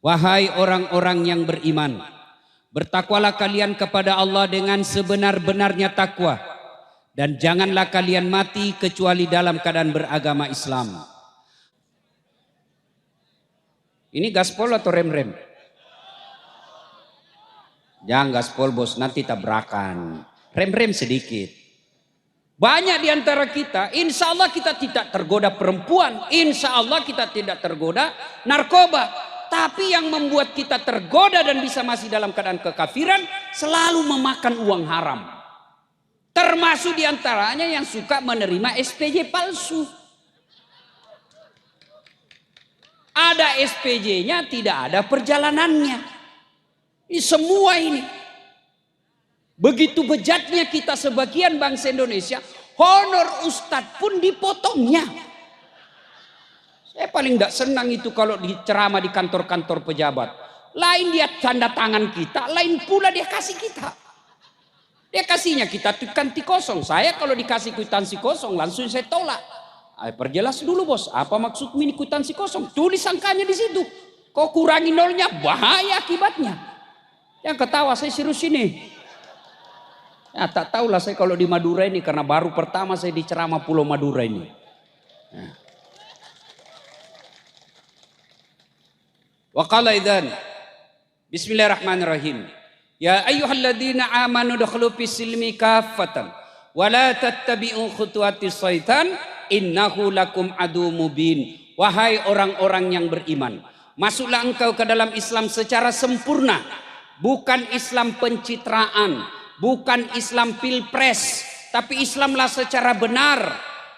Wahai orang-orang yang beriman, bertakwalah kalian kepada Allah dengan sebenar-benarnya takwa, dan janganlah kalian mati kecuali dalam keadaan beragama Islam. Ini gaspol atau rem-rem? Jangan gaspol bos, nanti tabrakan. Rem-rem sedikit. Banyak di antara kita, insya Allah kita tidak tergoda perempuan, insya Allah kita tidak tergoda narkoba. Tapi yang membuat kita tergoda dan bisa masih dalam keadaan kekafiran, selalu memakan uang haram. Termasuk diantaranya yang suka menerima SPJ palsu. Ada SPJ-nya, tidak ada perjalanannya. Ini semua ini. Begitu bejatnya kita sebagian bangsa Indonesia, honor ustadz pun dipotongnya. Saya paling tidak senang itu kalau diceramah di kantor-kantor pejabat. Lain dia tanda tangan kita, lain pula dia kasih kita. Dia kasihnya kita kwitansi kosong. Saya kalau dikasih kwitansi kosong langsung saya tolak. Perjelas dulu bos, apa maksud ini kwitansi kosong? Tulis angkanya di situ. Kok kurangi nolnya, bahaya akibatnya. Yang ketawa saya serius ini. Ya, tak tahulah saya kalau di Madura ini, karena baru pertama saya diceramah Pulau Madura ini. Nah. Wa qala idzan Bismillahirrahmanirrahim. Ya ayyuhalladzina amanu dukhulu fis-silmi kaffatan wa la tattabi'u khutuwatis syaitan innahu lakum adu mubin. Wahai orang-orang yang beriman, masuklah engkau ke dalam Islam secara sempurna, bukan Islam pencitraan, bukan Islam pilpres, tapi Islamlah secara benar.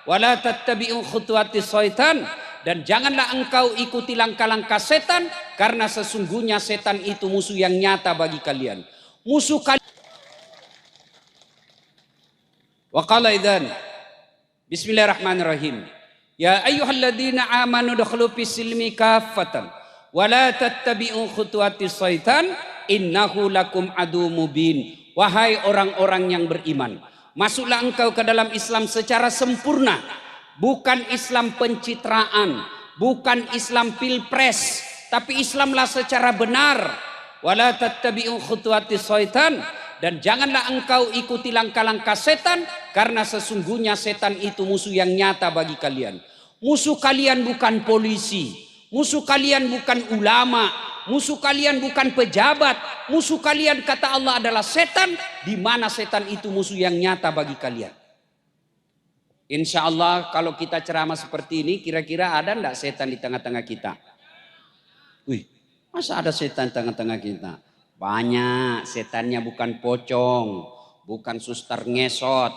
Wa la tattabi'u khutuwatis syaitan, dan janganlah engkau ikuti langkah-langkah setan, karena sesungguhnya setan itu musuh yang nyata bagi kalian. Musuh kalian. Wa qala idzan Bismillahirrahmanirrahim. Ya ayyuhalladzina amanu dukhulu fis-silmi kaffatan wa la tattabi'u khutuwatis syaitan innahu lakum adu mubin. Wahai orang-orang yang beriman, masuklah engkau ke dalam Islam secara sempurna, bukan Islam pencitraan, bukan Islam pilpres, tapi Islamlah secara benar. Wala tattabi'u khutuwatis syaitan, dan janganlah engkau ikuti langkah-langkah setan, karena sesungguhnya setan itu musuh yang nyata bagi kalian. Musuh kalian bukan polisi, musuh kalian bukan ulama, musuh kalian bukan pejabat, musuh kalian kata Allah adalah setan, di mana setan itu musuh yang nyata bagi kalian. Insya Allah kalau kita ceramah seperti ini, kira-kira ada enggak setan di tengah-tengah kita? Wih, masa ada setan di tengah-tengah kita? Banyak. Setannya bukan pocong, bukan suster ngesot,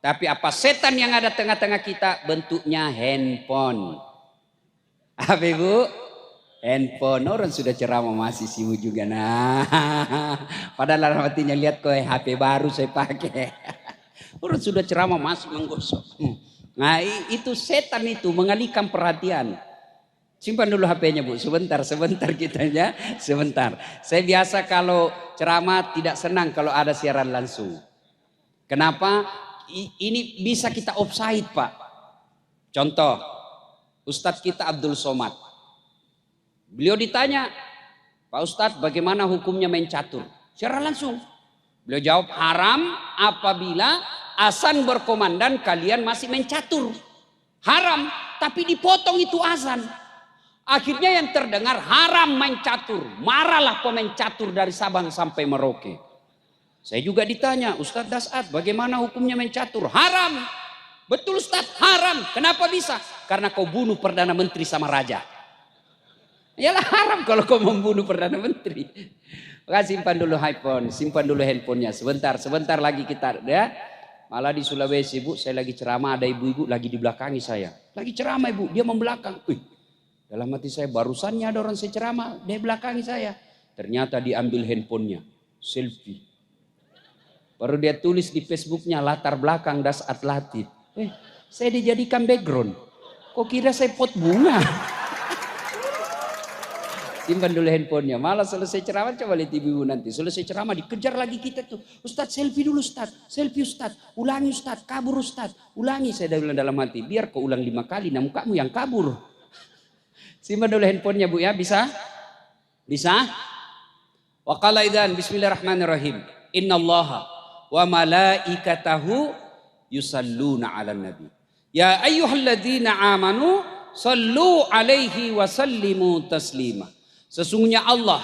tapi apa setan yang ada tengah-tengah kita? Bentuknya handphone. Apa ibu? Handphone. Orang sudah ceramah masih sibuk juga. Nah, padahal hatinya lihat kok HP baru saya pakai. Orang sudah ceramah masih menggosok. Nah itu setan itu mengalihkan perhatian. Simpan dulu HP-nya bu, sebentar kita ya, sebentar. Saya biasa kalau ceramah tidak senang kalau ada siaran langsung. Kenapa? Ini bisa kita offside pak. Contoh, Ustadz kita Abdul Somad. Beliau ditanya, Pak Ustadz bagaimana hukumnya main catur? Secara langsung. Beliau jawab haram apabila azan berkomandan kalian masih main catur. Haram, tapi dipotong itu azan. Akhirnya yang terdengar haram main catur. Marahlah pemain catur dari Sabang sampai Merauke. Saya juga ditanya, Ustadz Das'ad bagaimana hukumnya main catur? Haram. Betul Ustadz, haram. Kenapa bisa? Karena kau bunuh Perdana Menteri sama Raja. Yalah haram kalau kau membunuh Perdana Menteri. Maka simpan dulu handphone, simpan dulu handphonenya. Sebentar lagi kita ya. Malah di Sulawesi bu, saya lagi ceramah ada ibu-ibu lagi di belakangi saya. Lagi ceramah ibu, dia membelakang. Dalam hati saya barusannya ada orang saya ceramah, dia belakangi saya. Ternyata diambil handphonenya, selfie. Baru dia tulis di Facebooknya latar belakang Das'ad Latif. Saya dijadikan background. Kok kira saya pot bunga? Simpan dulu handphonenya. Malah selesai ceramah, coba lihat ibu nanti. Selesai ceramah dikejar lagi kita tuh. Ustadz selfie dulu Ustadz. Selfie Ustadz. Ulangi Ustadz. Kabur Ustadz. Ulangi. Saya bilang dalam hati. Biar kau ulang 5 kali. Namun kamu yang kabur. Simpan dulu handphonenya Bu ya. Bisa? Bisa? Wa qala idzan bismillahirrahmanirrahim. Innallaha wa malaikatahu yusalluna 'alan nabi. Ya ayyuhalladzina amanu sallu alaihi wa sallimu taslima. Sesungguhnya Allah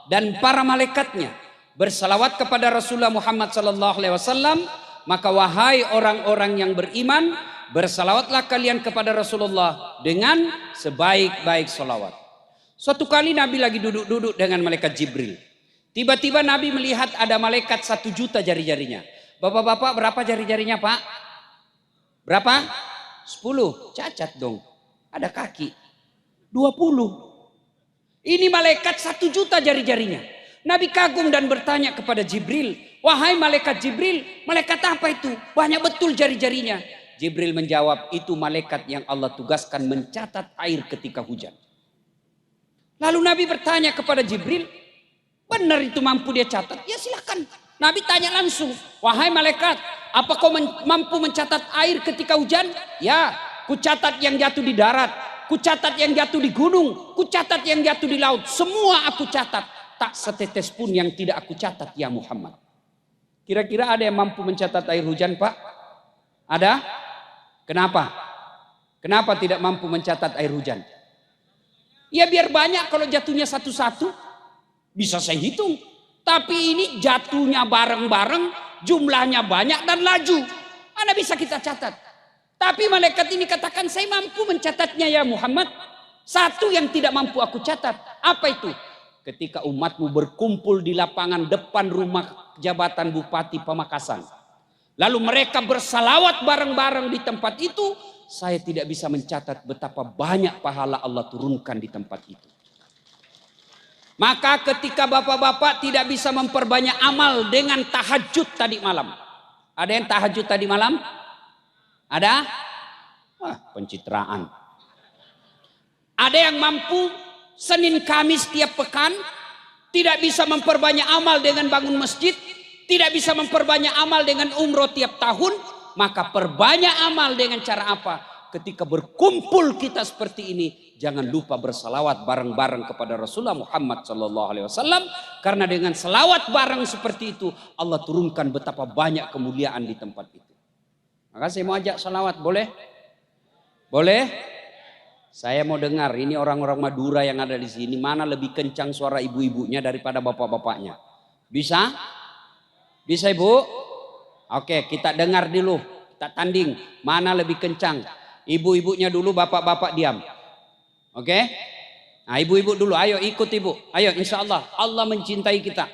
dan para malaikatnya bersalawat kepada Rasulullah Muhammad sallallahu alaihi wasallam, maka wahai orang-orang yang beriman, bersalawatlah kalian kepada Rasulullah dengan sebaik-baik salawat. Suatu kali Nabi lagi duduk-duduk dengan malaikat Jibril. Tiba-tiba Nabi melihat ada malaikat 1 juta jari-jarinya. Bapak-bapak berapa jari-jarinya Pak? Berapa? 10. Cacat dong. Ada kaki. 20. Ini malaikat 1 juta jari-jarinya. Nabi kagum dan bertanya kepada Jibril. Wahai malaikat Jibril, malaikat apa itu? Banyak betul jari-jarinya. Jibril menjawab, itu malaikat yang Allah tugaskan mencatat air ketika hujan. Lalu Nabi bertanya kepada Jibril, benar itu mampu dia catat? Ya silakan. Nabi tanya langsung, wahai malaikat, apa kau mampu mencatat air ketika hujan? Ya, ku catat yang jatuh di darat. Ku catat yang jatuh di gunung, ku catat yang jatuh di laut. Semua aku catat. Tak setetes pun yang tidak aku catat ya Muhammad. Kira-kira ada yang mampu mencatat air hujan Pak? Ada? Kenapa? Kenapa tidak mampu mencatat air hujan? Ya biar banyak, kalau jatuhnya satu-satu bisa saya hitung. Tapi ini jatuhnya bareng-bareng, jumlahnya banyak dan laju. Mana bisa kita catat? Tapi malaikat ini katakan, saya mampu mencatatnya ya Muhammad. Satu yang tidak mampu aku catat. Apa itu? Ketika umatmu berkumpul di lapangan depan rumah jabatan Bupati Pamekasan. Lalu mereka bersalawat bareng-bareng di tempat itu. Saya tidak bisa mencatat betapa banyak pahala Allah turunkan di tempat itu. Maka ketika bapak-bapak tidak bisa memperbanyak amal dengan tahajud tadi malam. Ada yang tahajud tadi malam? Ada? Wah, pencitraan. Ada yang mampu Senin Kamis tiap pekan tidak bisa memperbanyak amal dengan bangun masjid, tidak bisa memperbanyak amal dengan umroh tiap tahun, maka perbanyak amal dengan cara apa? Ketika berkumpul kita seperti ini, jangan lupa bersalawat bareng-bareng kepada Rasulullah Muhammad SAW, karena dengan salawat bareng seperti itu Allah turunkan betapa banyak kemuliaan di tempat itu. Maka saya mau ajak salawat, boleh? Boleh? Saya mau dengar ini orang-orang Madura yang ada di sini, mana lebih kencang suara ibu-ibunya daripada bapak-bapaknya. Bisa? Bisa Ibu? Oke, kita dengar dulu, kita tanding mana lebih kencang. Ibu-ibunya dulu, bapak-bapak diam. Oke? Nah, ibu-ibu dulu, ayo ikut Ibu. Ayo, insya Allah Allah mencintai kita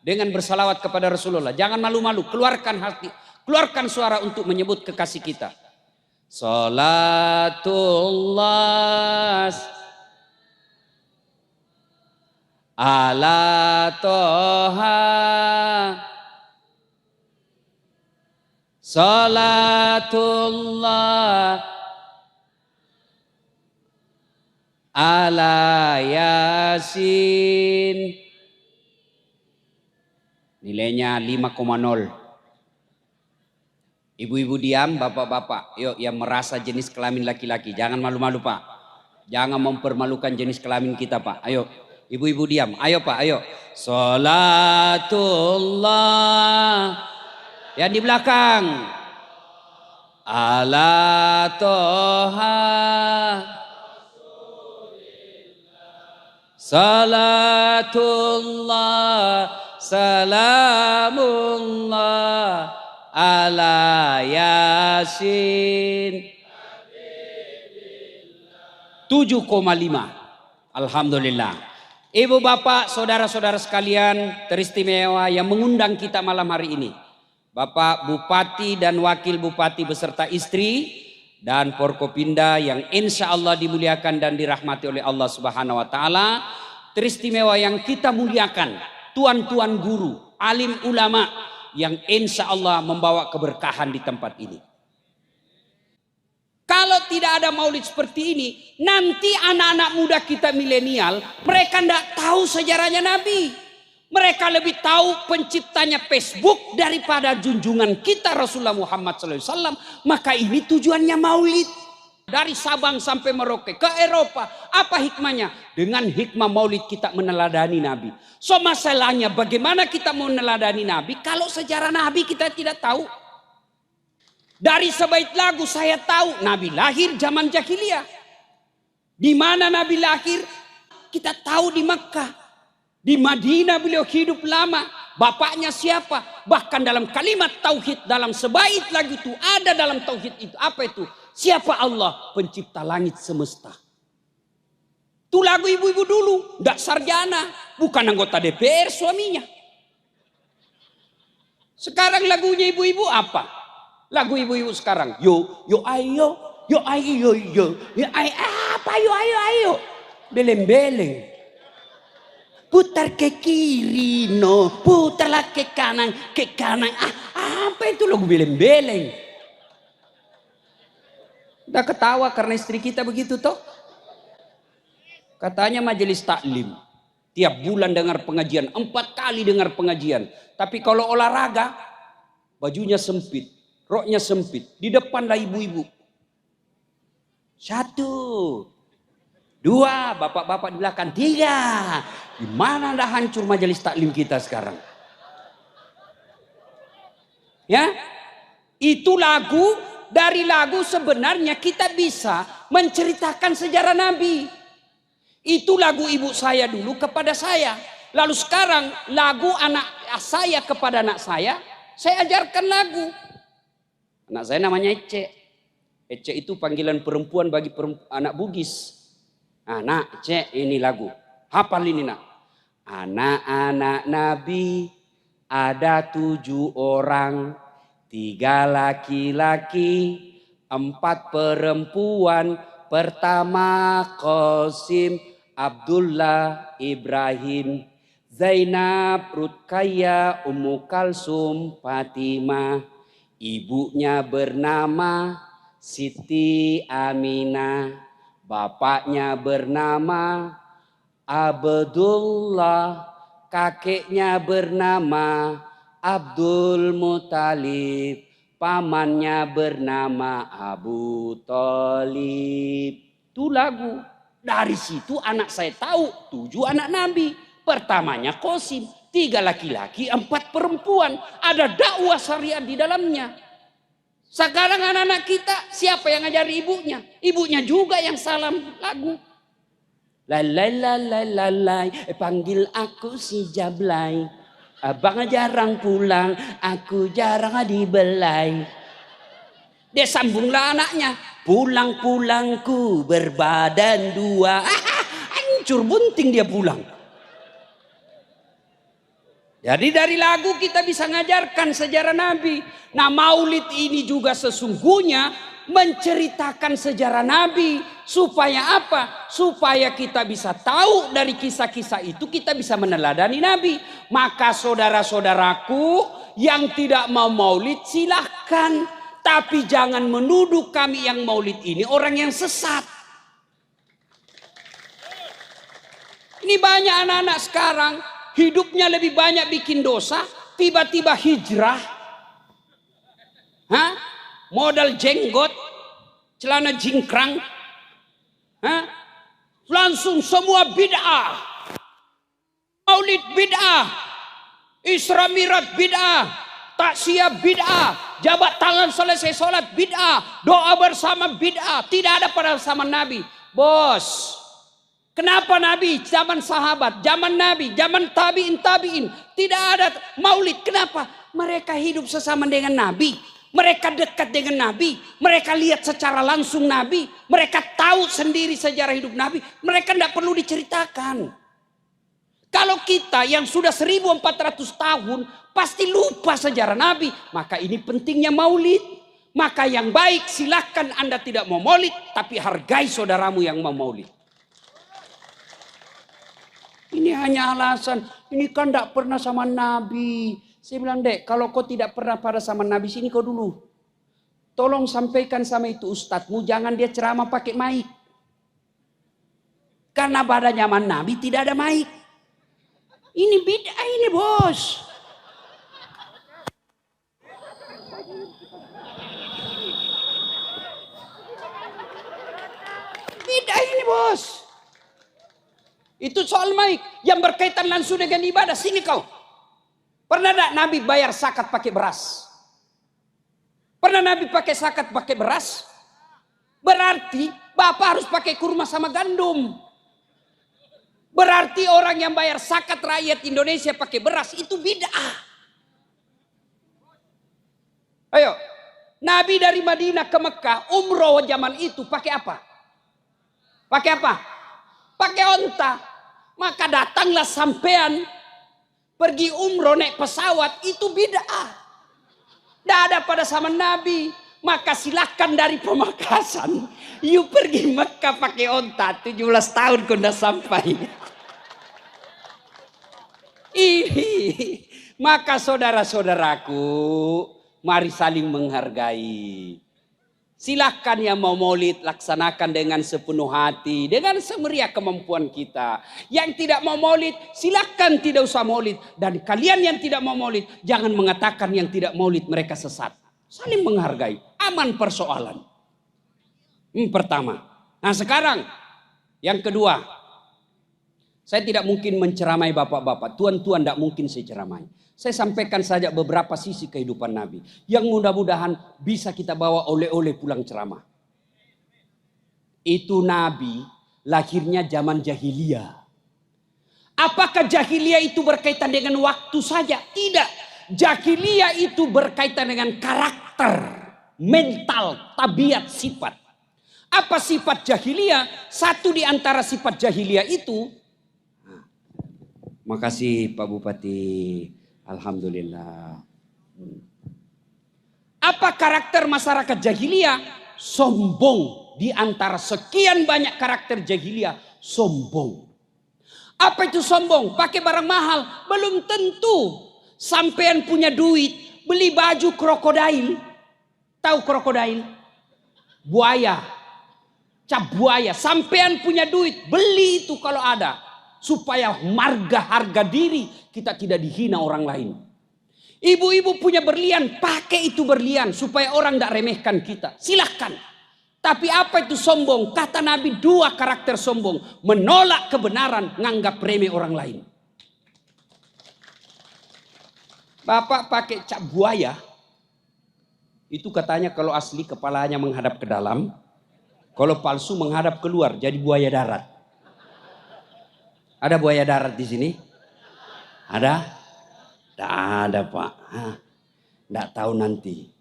dengan bersalawat kepada Rasulullah. Jangan malu-malu, keluarkan hati, keluarkan suara untuk menyebut kekasih kita. Salatullah ala toha, salatullah ala yasin. Nilainya 5,0. Ibu-ibu diam, bapak-bapak, yuk yang merasa jenis kelamin laki-laki, jangan malu-malu Pak. Jangan mempermalukan jenis kelamin kita Pak. Ayo, ibu-ibu diam, ayo Pak, ayo. Salatullah. Yang di belakang. Ala toha. Salatullah. Salamullah. Ala yasin 7,5. Alhamdulillah. Ibu bapak saudara-saudara sekalian teristimewa yang mengundang kita malam hari ini, Bapak Bupati dan Wakil Bupati beserta istri dan Forkopimda yang insya Allah dimuliakan dan dirahmati oleh Allah Subhanahu wa Ta'ala. Teristimewa yang kita muliakan, tuan-tuan guru, alim ulama yang insya Allah membawa keberkahan di tempat ini. Kalau tidak ada maulid seperti ini, nanti anak-anak muda kita milenial, mereka tidak tahu sejarahnya Nabi. Mereka lebih tahu penciptanya Facebook daripada junjungan kita Rasulullah Muhammad SAW. Maka ini tujuannya maulid. Dari Sabang sampai Merauke ke Eropa. Apa hikmahnya? Dengan hikmah maulid kita meneladani Nabi. So masalahnya bagaimana kita mau meneladani Nabi kalau sejarah Nabi kita tidak tahu. Dari sebaik lagu saya tahu Nabi lahir zaman jahiliyah. Di mana Nabi lahir? Kita tahu di Makkah. Di Madinah beliau hidup lama. Bapaknya siapa? Bahkan dalam kalimat tauhid dalam sebaik lagu itu ada dalam tauhid itu. Apa itu? Siapa Allah? Pencipta langit semesta. Itu lagu ibu-ibu dulu. Tidak sarjana. Bukan anggota DPR suaminya. Sekarang lagunya ibu-ibu apa? Lagu ibu-ibu sekarang, yo ayo, yo ayo, yo apa yo ayo, beleng-beleng. Putar ke kiri, no, putarlah ke kanan. Apa itu lagu beleng-beleng? Udah ketawa karena istri kita begitu toh. Katanya majelis taklim, tiap bulan dengar pengajian, 4 kali dengar pengajian. Tapi kalau olahraga, bajunya sempit. Roknya sempit. Di depan lah ibu-ibu. 1, 2, bapak-bapak di belakang. 3. Gimana dah hancur majelis taklim kita sekarang? Ya, itu lagu. Dari lagu sebenarnya kita bisa menceritakan sejarah Nabi. Itu lagu ibu saya dulu kepada saya. Lalu sekarang lagu anak saya kepada anak saya ajarkan lagu. Anak saya namanya Ece. Ece itu panggilan perempuan bagi anak Bugis. Nak, Ece, ini lagu. Hafal ini nak. Anak-anak Nabi ada 7 orang. 3 laki-laki, 4 perempuan. Pertama Qasim, Abdullah, Ibrahim, Zainab, Rutkaya, Ummu Kalsum, Fatimah. Ibunya bernama Siti Aminah. Bapaknya bernama Abdullah. Kakeknya bernama Abdul Muthalib. Pamannya bernama Abu Thalib. Itu lagu. Dari situ anak saya tahu 7 anak Nabi. Pertamanya Qasim. 3 laki-laki, 4 perempuan. Ada dakwah syariat di dalamnya. Sekarang anak-anak kita, siapa yang ngajari ibunya? Ibunya juga yang salam lagu. Lalai, panggil aku si Jablay. Abang jarang pulang, aku jarang dibelai. Dia sambunglah anaknya. Pulang-pulangku berbadan 2. Hancur bunting dia pulang. Jadi dari lagu kita bisa ngajarkan sejarah Nabi. Nah maulid ini juga sesungguhnya menceritakan sejarah Nabi. Supaya apa? Supaya kita bisa tahu dari kisah-kisah itu kita bisa meneladani Nabi. Maka saudara-saudaraku yang tidak mau maulid silahkan. Tapi jangan menuduh kami yang maulid ini orang yang sesat. Ini banyak anak-anak sekarang. Hidupnya lebih banyak bikin dosa, tiba-tiba hijrah. Modal jenggot, celana jingkrang. Langsung semua bid'ah. Maulid bid'ah. Isra Mi'raj bid'ah. Taksiyah bid'ah. Jabat tangan selesai sholat bid'ah. Doa bersama bid'ah. Tidak ada pada zaman Nabi. Bos. Kenapa Nabi, zaman sahabat, zaman Nabi, zaman tabi'in, tidak ada maulid. Kenapa? Mereka hidup sesama dengan Nabi. Mereka dekat dengan Nabi. Mereka lihat secara langsung Nabi. Mereka tahu sendiri sejarah hidup Nabi. Mereka tidak perlu diceritakan. Kalau kita yang sudah 1400 tahun, pasti lupa sejarah Nabi. Maka ini pentingnya maulid. Maka yang baik silahkan Anda tidak mau maulid, tapi hargai saudaramu yang mau maulid. Ini hanya alasan, ini kan tidak pernah sama Nabi. Saya bilang, Dek, kalau kau tidak pernah pada sama Nabi, sini kau dulu. Tolong sampaikan sama itu ustadzmu, jangan dia ceramah pakai mic. Karena pada zaman Nabi tidak ada mic. Ini bid'ah ini bos. Bid'ah ini bos. Itu soal mic yang berkaitan langsung dengan ibadah. Sini kau. Pernah tak Nabi bayar zakat pakai beras? Pernah Nabi pakai zakat pakai beras? Berarti Bapak harus pakai kurma sama gandum. Berarti orang yang bayar zakat rakyat Indonesia pakai beras itu bid'ah. Ayo, Nabi dari Madinah ke Mekah umroh zaman itu pakai apa? Pakai apa? Pakai onta. Maka datanglah sampean pergi umroh naik pesawat, itu bid'ah. Tidak ada pada zaman Nabi. Maka silahkan dari Pemakasan, you pergi Mekah pakai onta. 17 tahun kau sudah sampai. Maka saudara-saudaraku, mari saling menghargai. Silahkan yang mau maulid laksanakan dengan sepenuh hati, dengan semeriah kemampuan kita. Yang tidak mau maulid silahkan tidak usah maulid. Dan kalian yang tidak mau maulid jangan mengatakan yang tidak maulid mereka sesat. Saling menghargai, aman persoalan. Pertama. Nah sekarang yang kedua, saya tidak mungkin menceramai bapak-bapak, tuan-tuan tidak mungkin saya ceramai. Saya sampaikan saja beberapa sisi kehidupan Nabi. Yang mudah-mudahan bisa kita bawa oleh-oleh pulang ceramah. Itu Nabi lahirnya zaman jahiliyah. Apakah jahiliyah itu berkaitan dengan waktu saja? Tidak. Jahiliyah itu berkaitan dengan karakter, mental, tabiat, sifat. Apa sifat jahiliyah? Satu di antara sifat jahiliyah itu. Makasih Pak Bupati. Alhamdulillah. Apa karakter masyarakat jahiliyah? Sombong. Di antara sekian banyak karakter jahiliyah, sombong. Apa itu sombong? Pakai barang mahal. Belum tentu sampean punya duit beli baju krokodil. Tahu krokodil? Buaya. Cap buaya. Sampean punya duit, beli itu kalau ada. Supaya marga harga diri kita tidak dihina orang lain. Ibu-ibu punya berlian, pakai itu berlian supaya orang tidak remehkan kita. Silahkan. Tapi apa itu sombong? Kata Nabi dua karakter sombong. Menolak kebenaran, nganggap remeh orang lain. Bapak pakai cap buaya. Itu katanya kalau asli kepalanya menghadap ke dalam. Kalau palsu menghadap keluar jadi buaya darat. Ada buaya darat di sini? Ada? Tidak ada Pak. Tidak tahu nanti.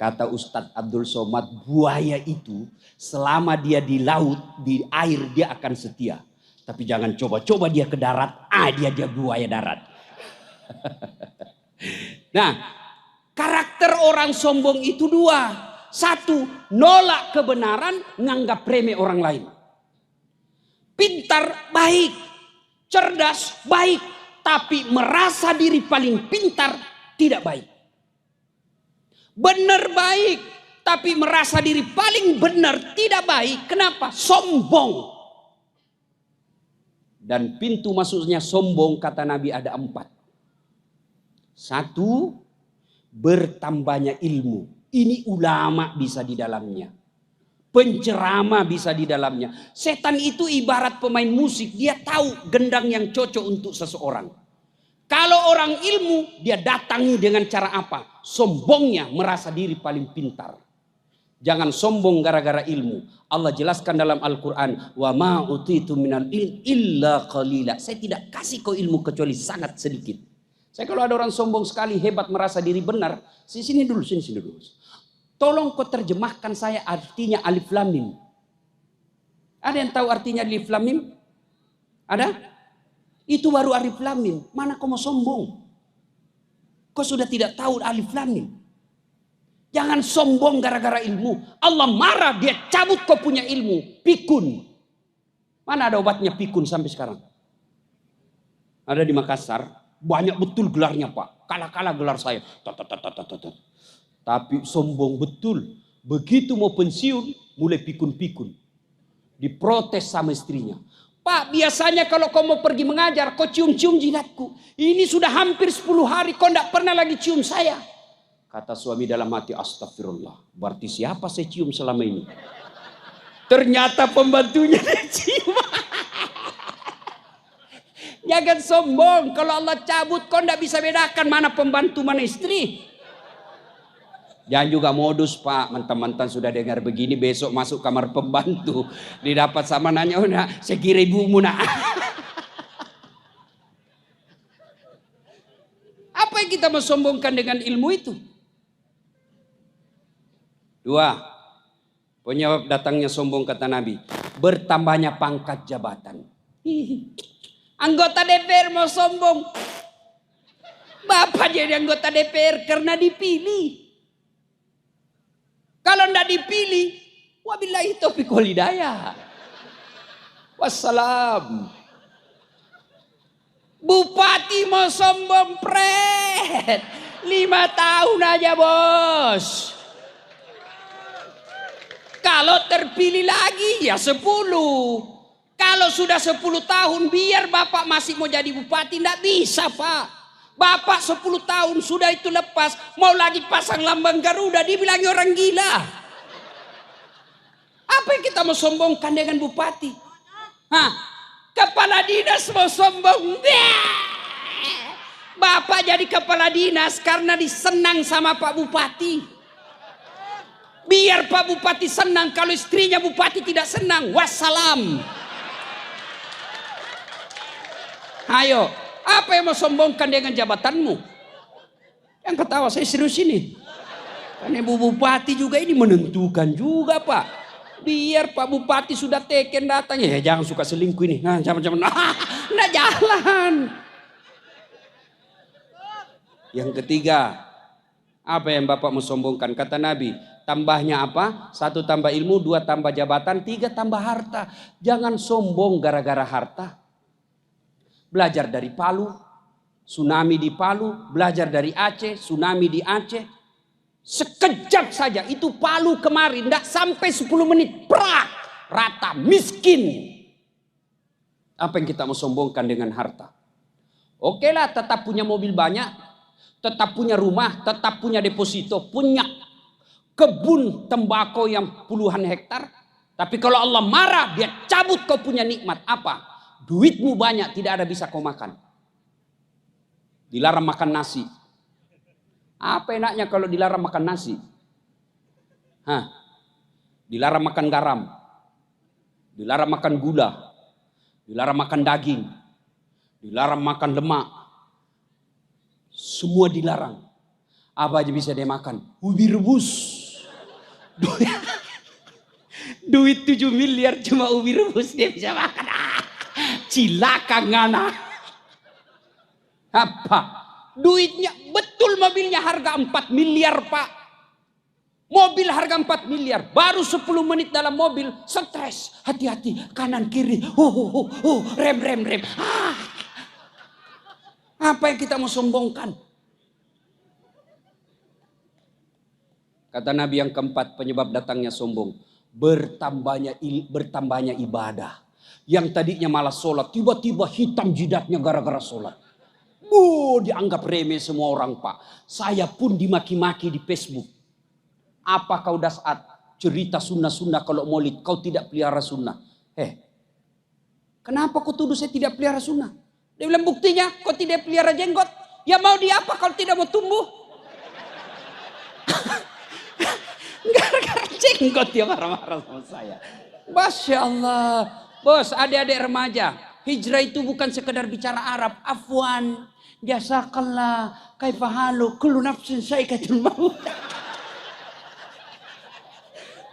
Kata Ustadz Abdul Somad, buaya itu selama dia di laut, di air dia akan setia. Tapi jangan coba-coba dia ke darat, dia buaya darat. Nah, karakter orang sombong itu dua. Satu, nolak kebenaran, nganggap remeh orang lain. Pintar, baik. Cerdas, baik. Tapi merasa diri paling pintar, tidak baik. Benar, baik. Tapi merasa diri paling benar, tidak baik. Kenapa? Sombong. Dan pintu masuknya sombong, kata Nabi ada 4. 1, bertambahnya ilmu. Ini ulama bisa di dalamnya. Penceramah bisa di dalamnya. Setan itu ibarat pemain musik. Dia tahu gendang yang cocok untuk seseorang. Kalau orang ilmu, dia datangi dengan cara apa? Sombongnya merasa diri paling pintar. Jangan sombong gara-gara ilmu. Allah jelaskan dalam Al-Quran. Wa ma utitu minal ilm illa qalila. Saya tidak kasih kau ilmu kecuali sangat sedikit. Saya kalau ada orang sombong sekali, hebat, merasa diri benar. Sini dulu. Tolong kau terjemahkan saya artinya alif lam mim. Ada yang tahu artinya alif lam mim? Ada? Itu baru alif lam mim. Mana kau mau sombong? Kau sudah tidak tahu alif lam mim. Jangan sombong gara-gara ilmu. Allah marah, dia cabut kau punya ilmu. Pikun. Mana ada obatnya pikun sampai sekarang? Ada di Makassar. Banyak betul gelarnya Pak. Kalah-kalah gelar saya. Tapi sombong betul. Begitu mau pensiun, mulai pikun-pikun. Diprotes sama istrinya. Pak, biasanya kalau kau mau pergi mengajar, kau cium-cium jidatku. Ini sudah hampir 10 hari, kau tidak pernah lagi cium saya. Kata suami dalam hati, astagfirullah. Berarti siapa saya cium selama ini? Ternyata pembantunya dia cium. Jangan sombong. Kalau Allah cabut, kau tidak bisa bedakan mana pembantu, mana istri. Jangan juga modus, Pak. Mantan-mantan sudah dengar begini, besok masuk kamar pembantu. Didapat sama nanya, oh nak, saya kira ibumu nak. Apa yang kita mau sombongkan dengan ilmu itu? 2. Penyebab datangnya sombong kata Nabi. Bertambahnya pangkat jabatan. Anggota DPR mau sombong. Bapak jadi anggota DPR karena dipilih. Kalau tidak dipilih, wabillahi taufiq wal hidayah. Wassalam. Bupati mau sombong, pret. 5 tahun aja, bos. Kalau terpilih lagi, ya 10. Kalau sudah 10 tahun, biar bapak masih mau jadi bupati, tidak bisa, Pak. Bapak 10 tahun sudah itu lepas, mau lagi pasang lambang Garuda, dibilangi orang gila. Apa yang kita mau sombongkan dengan bupati? Hah? Kepala dinas mau sombong. Bapak jadi kepala dinas karena disenang sama Pak Bupati. Biar Pak Bupati senang, kalau istrinya bupati tidak senang, wassalam. Ayo. Apa yang mau sombongkan dengan jabatanmu? Yang ketawa saya serius ini. Karena Ibu Bupati juga ini menentukan juga, Pak. Biar Pak Bupati sudah teken datang. Ya jangan suka selingkuh ini. Nah, jangan. Nah jalan. Yang ketiga. Apa yang Bapak mau sombongkan? Kata Nabi. Tambahnya apa? 1 tambah ilmu, 2 tambah jabatan, 3 tambah harta. Jangan sombong gara-gara harta. Belajar dari Palu, tsunami di Palu, belajar dari Aceh, tsunami di Aceh. Sekejap saja, itu Palu kemarin, tidak sampai 10 menit, prak, rata, miskin. Apa yang kita mau sombongkan dengan harta? Oke lah, tetap punya mobil banyak, tetap punya rumah, tetap punya deposito, punya kebun tembakau yang puluhan hektar. Tapi kalau Allah marah, dia cabut kau punya nikmat. Apa? Duitmu banyak, tidak ada bisa kau makan. Dilarang makan nasi. Apa enaknya kalau dilarang makan nasi? Hah? Dilarang makan garam. Dilarang makan gula. Dilarang makan daging. Dilarang makan lemak. Semua dilarang. Apa aja bisa dia makan? Ubi rebus. Duit 7 miliar cuma ubi rebus dia bisa makan. Cilaka ngana. Apa? Duitnya betul, mobilnya harga 4 miliar, Pak. Mobil harga 4 miliar. Baru 10 menit dalam mobil stres. Hati-hati kanan kiri. Rem. Apa yang kita mau sombongkan? Kata Nabi yang keempat, penyebab datangnya sombong. Bertambahnya ibadah. Yang tadinya malah sholat, tiba-tiba hitam jidatnya gara-gara sholat. Dianggap remeh semua orang, Pak. Saya pun dimaki-maki di Facebook. Apa kau dasat cerita sunnah-sunnah kalau maulid, kau tidak pelihara sunnah. Kenapa kau tuduh saya tidak pelihara sunnah? Dia bilang buktinya kau tidak pelihara jenggot. Ya mau diapa kalau tidak mau tumbuh? Gara-gara jenggot dia marah-marah sama saya. Masya Allah. Bos, adik-adik remaja, hijrah itu bukan sekedar bicara Arab. Afwan, jazakallah, kaifahalu, kullu nafsin saikatul maut.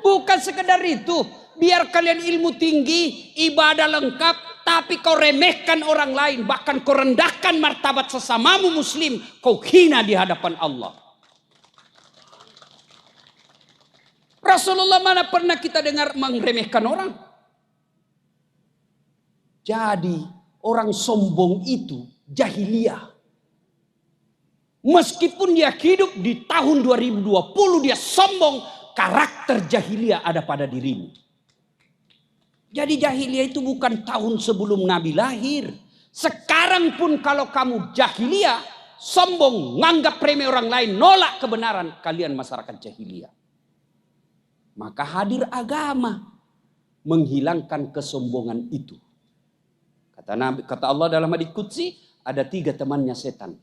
Bukan sekedar itu. Biar kalian ilmu tinggi, ibadah lengkap, tapi kau remehkan orang lain, bahkan kau rendahkan martabat sesamamu muslim, kau hina di hadapan Allah. Rasulullah mana pernah kita dengar meremehkan orang? Jadi orang sombong itu jahiliyah. Meskipun dia hidup di tahun 2020 dia sombong, karakter jahiliyah ada pada dirimu. Jadi jahiliyah itu bukan tahun sebelum Nabi lahir. Sekarang pun kalau kamu jahiliyah, sombong, nganggap remeh orang lain, nolak kebenaran, kalian masyarakat jahiliyah. Maka hadir agama menghilangkan kesombongan itu. Kata Allah dalam hadits qudsi, ada 3 temannya setan.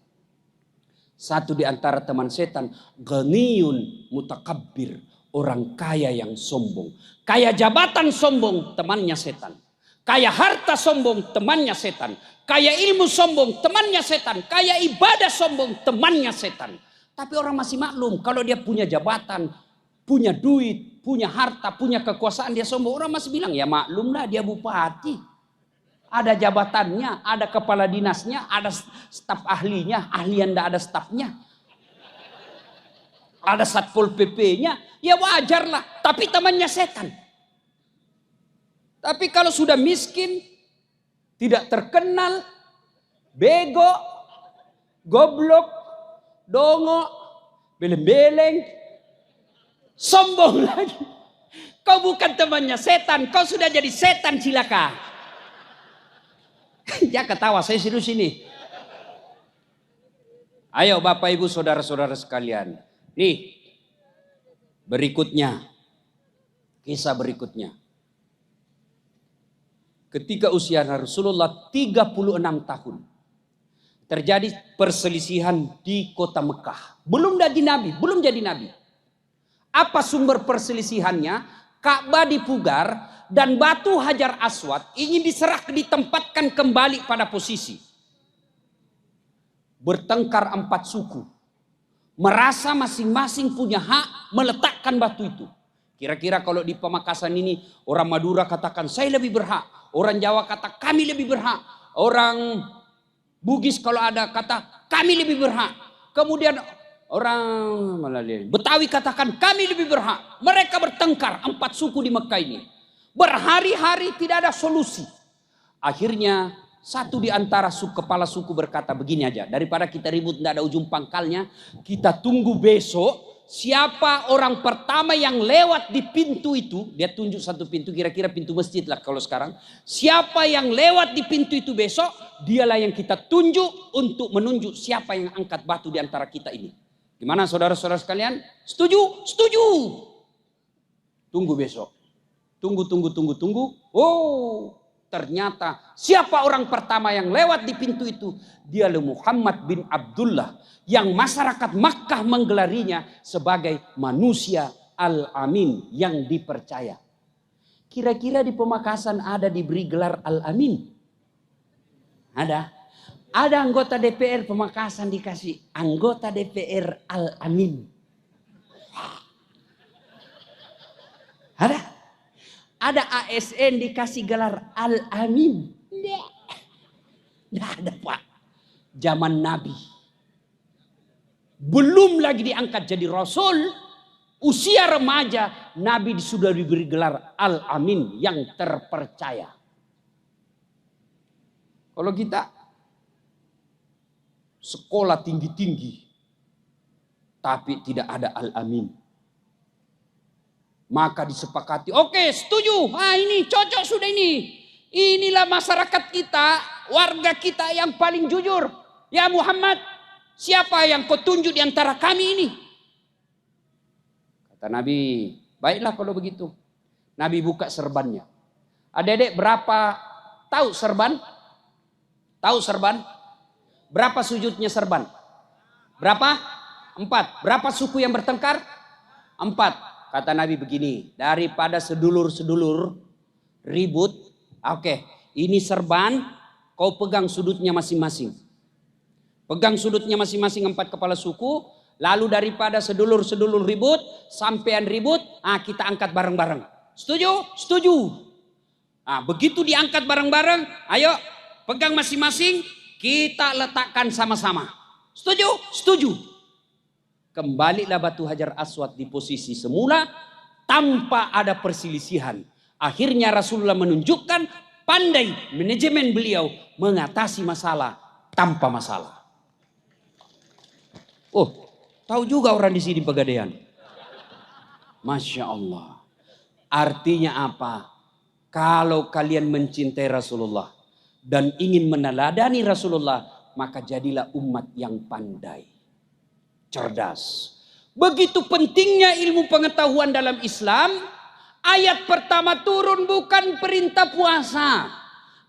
Satu di antara teman setan, ghaniyun mutakabbir, orang kaya yang sombong. Kaya jabatan sombong, temannya setan. Kaya harta sombong, temannya setan. Kaya ilmu sombong, temannya setan. Kaya ibadah sombong, temannya setan. Tapi orang masih maklum, kalau dia punya jabatan, punya duit, punya harta, punya kekuasaan, dia sombong. Orang masih bilang, ya maklumlah dia bupati. Ada jabatannya, ada kepala dinasnya, ada staf ahlinya, ahli yang tidak ada stafnya. Ada satpol PP-nya, ya wajarlah. Tapi temannya setan. Tapi kalau sudah miskin, tidak terkenal, bego, goblok, dongo, beleng-beleng, sombong lagi. Kau bukan temannya setan, kau sudah jadi setan cilaka. Ya ketawa, saya serius ini. Ayo Bapak Ibu Saudara-saudara sekalian. Nih, berikutnya. Kisah berikutnya. Ketika usia Rasulullah 36 tahun. Terjadi perselisihan di kota Mekah. Belum jadi Nabi, belum jadi Nabi. Apa sumber perselisihannya? Ka'bah dipugar dan batu Hajar Aswad ingin ditempatkan kembali pada posisi. Bertengkar 4 suku. Merasa masing-masing punya hak meletakkan batu itu. Kira-kira kalau di Pamekasan ini orang Madura katakan saya lebih berhak. Orang Jawa kata kami lebih berhak. Orang Bugis kalau ada kata kami lebih berhak. Kemudian orang Betawi katakan kami lebih berhak. Mereka bertengkar 4 suku di Mekah ini. Berhari-hari tidak ada solusi. Akhirnya satu di antara kepala suku berkata begini aja. Daripada kita ribut tidak ada ujung pangkalnya. Kita tunggu besok. Siapa orang pertama yang lewat di pintu itu. Dia tunjuk satu pintu. Kira-kira pintu masjid lah kalau sekarang. Siapa yang lewat di pintu itu besok. Dialah yang kita tunjuk untuk menunjuk siapa yang angkat batu di antara kita ini. Gimana saudara-saudara sekalian? Setuju? Setuju. Tunggu besok. Tunggu. Oh, ternyata siapa orang pertama yang lewat di pintu itu? Dialah Muhammad bin Abdullah. Yang masyarakat Makkah menggelarinya sebagai manusia Al-Amin yang dipercaya. Kira-kira di Pamekasan ada diberi gelar Al-Amin? Ada. Ada anggota DPR Pamekasan dikasih anggota DPR Al-Amin. Ada. Ada ASN dikasih gelar Al-Amin. Tidak ada Pak. Zaman Nabi. Belum lagi diangkat jadi Rasul. Usia remaja. Nabi sudah diberi gelar Al-Amin yang terpercaya. Kalau kita sekolah tinggi-tinggi. Tapi tidak ada Al-Amin. Maka disepakati, oke setuju, ini cocok sudah ini. Inilah masyarakat kita, warga kita yang paling jujur. Ya Muhammad, siapa yang kau tunjuk di antara kami ini? Kata Nabi, baiklah kalau begitu. Nabi buka serbannya. Adik-adik berapa tahu serban? Tahu serban? Berapa sujudnya serban? Berapa? 4. Berapa suku yang bertengkar? 4. Kata Nabi begini, daripada sedulur-sedulur ribut, oke, ini serban, kau pegang sudutnya masing-masing. Pegang sudutnya masing-masing 4 kepala suku, lalu daripada sedulur-sedulur ribut, sampean ribut, kita angkat bareng-bareng. Setuju? Setuju. Begitu diangkat bareng-bareng, ayo pegang masing-masing, kita letakkan sama-sama. Setuju? Setuju. Kembalilah batu Hajar Aswad di posisi semula tanpa ada perselisihan. Akhirnya Rasulullah menunjukkan pandai manajemen beliau mengatasi masalah tanpa masalah. Oh, tahu juga orang di sini Pegadaian. Masya Allah. Artinya apa? Kalau kalian mencintai Rasulullah dan ingin meneladani Rasulullah, maka jadilah umat yang pandai, cerdas. Begitu pentingnya ilmu pengetahuan dalam Islam. Ayat pertama turun bukan perintah puasa.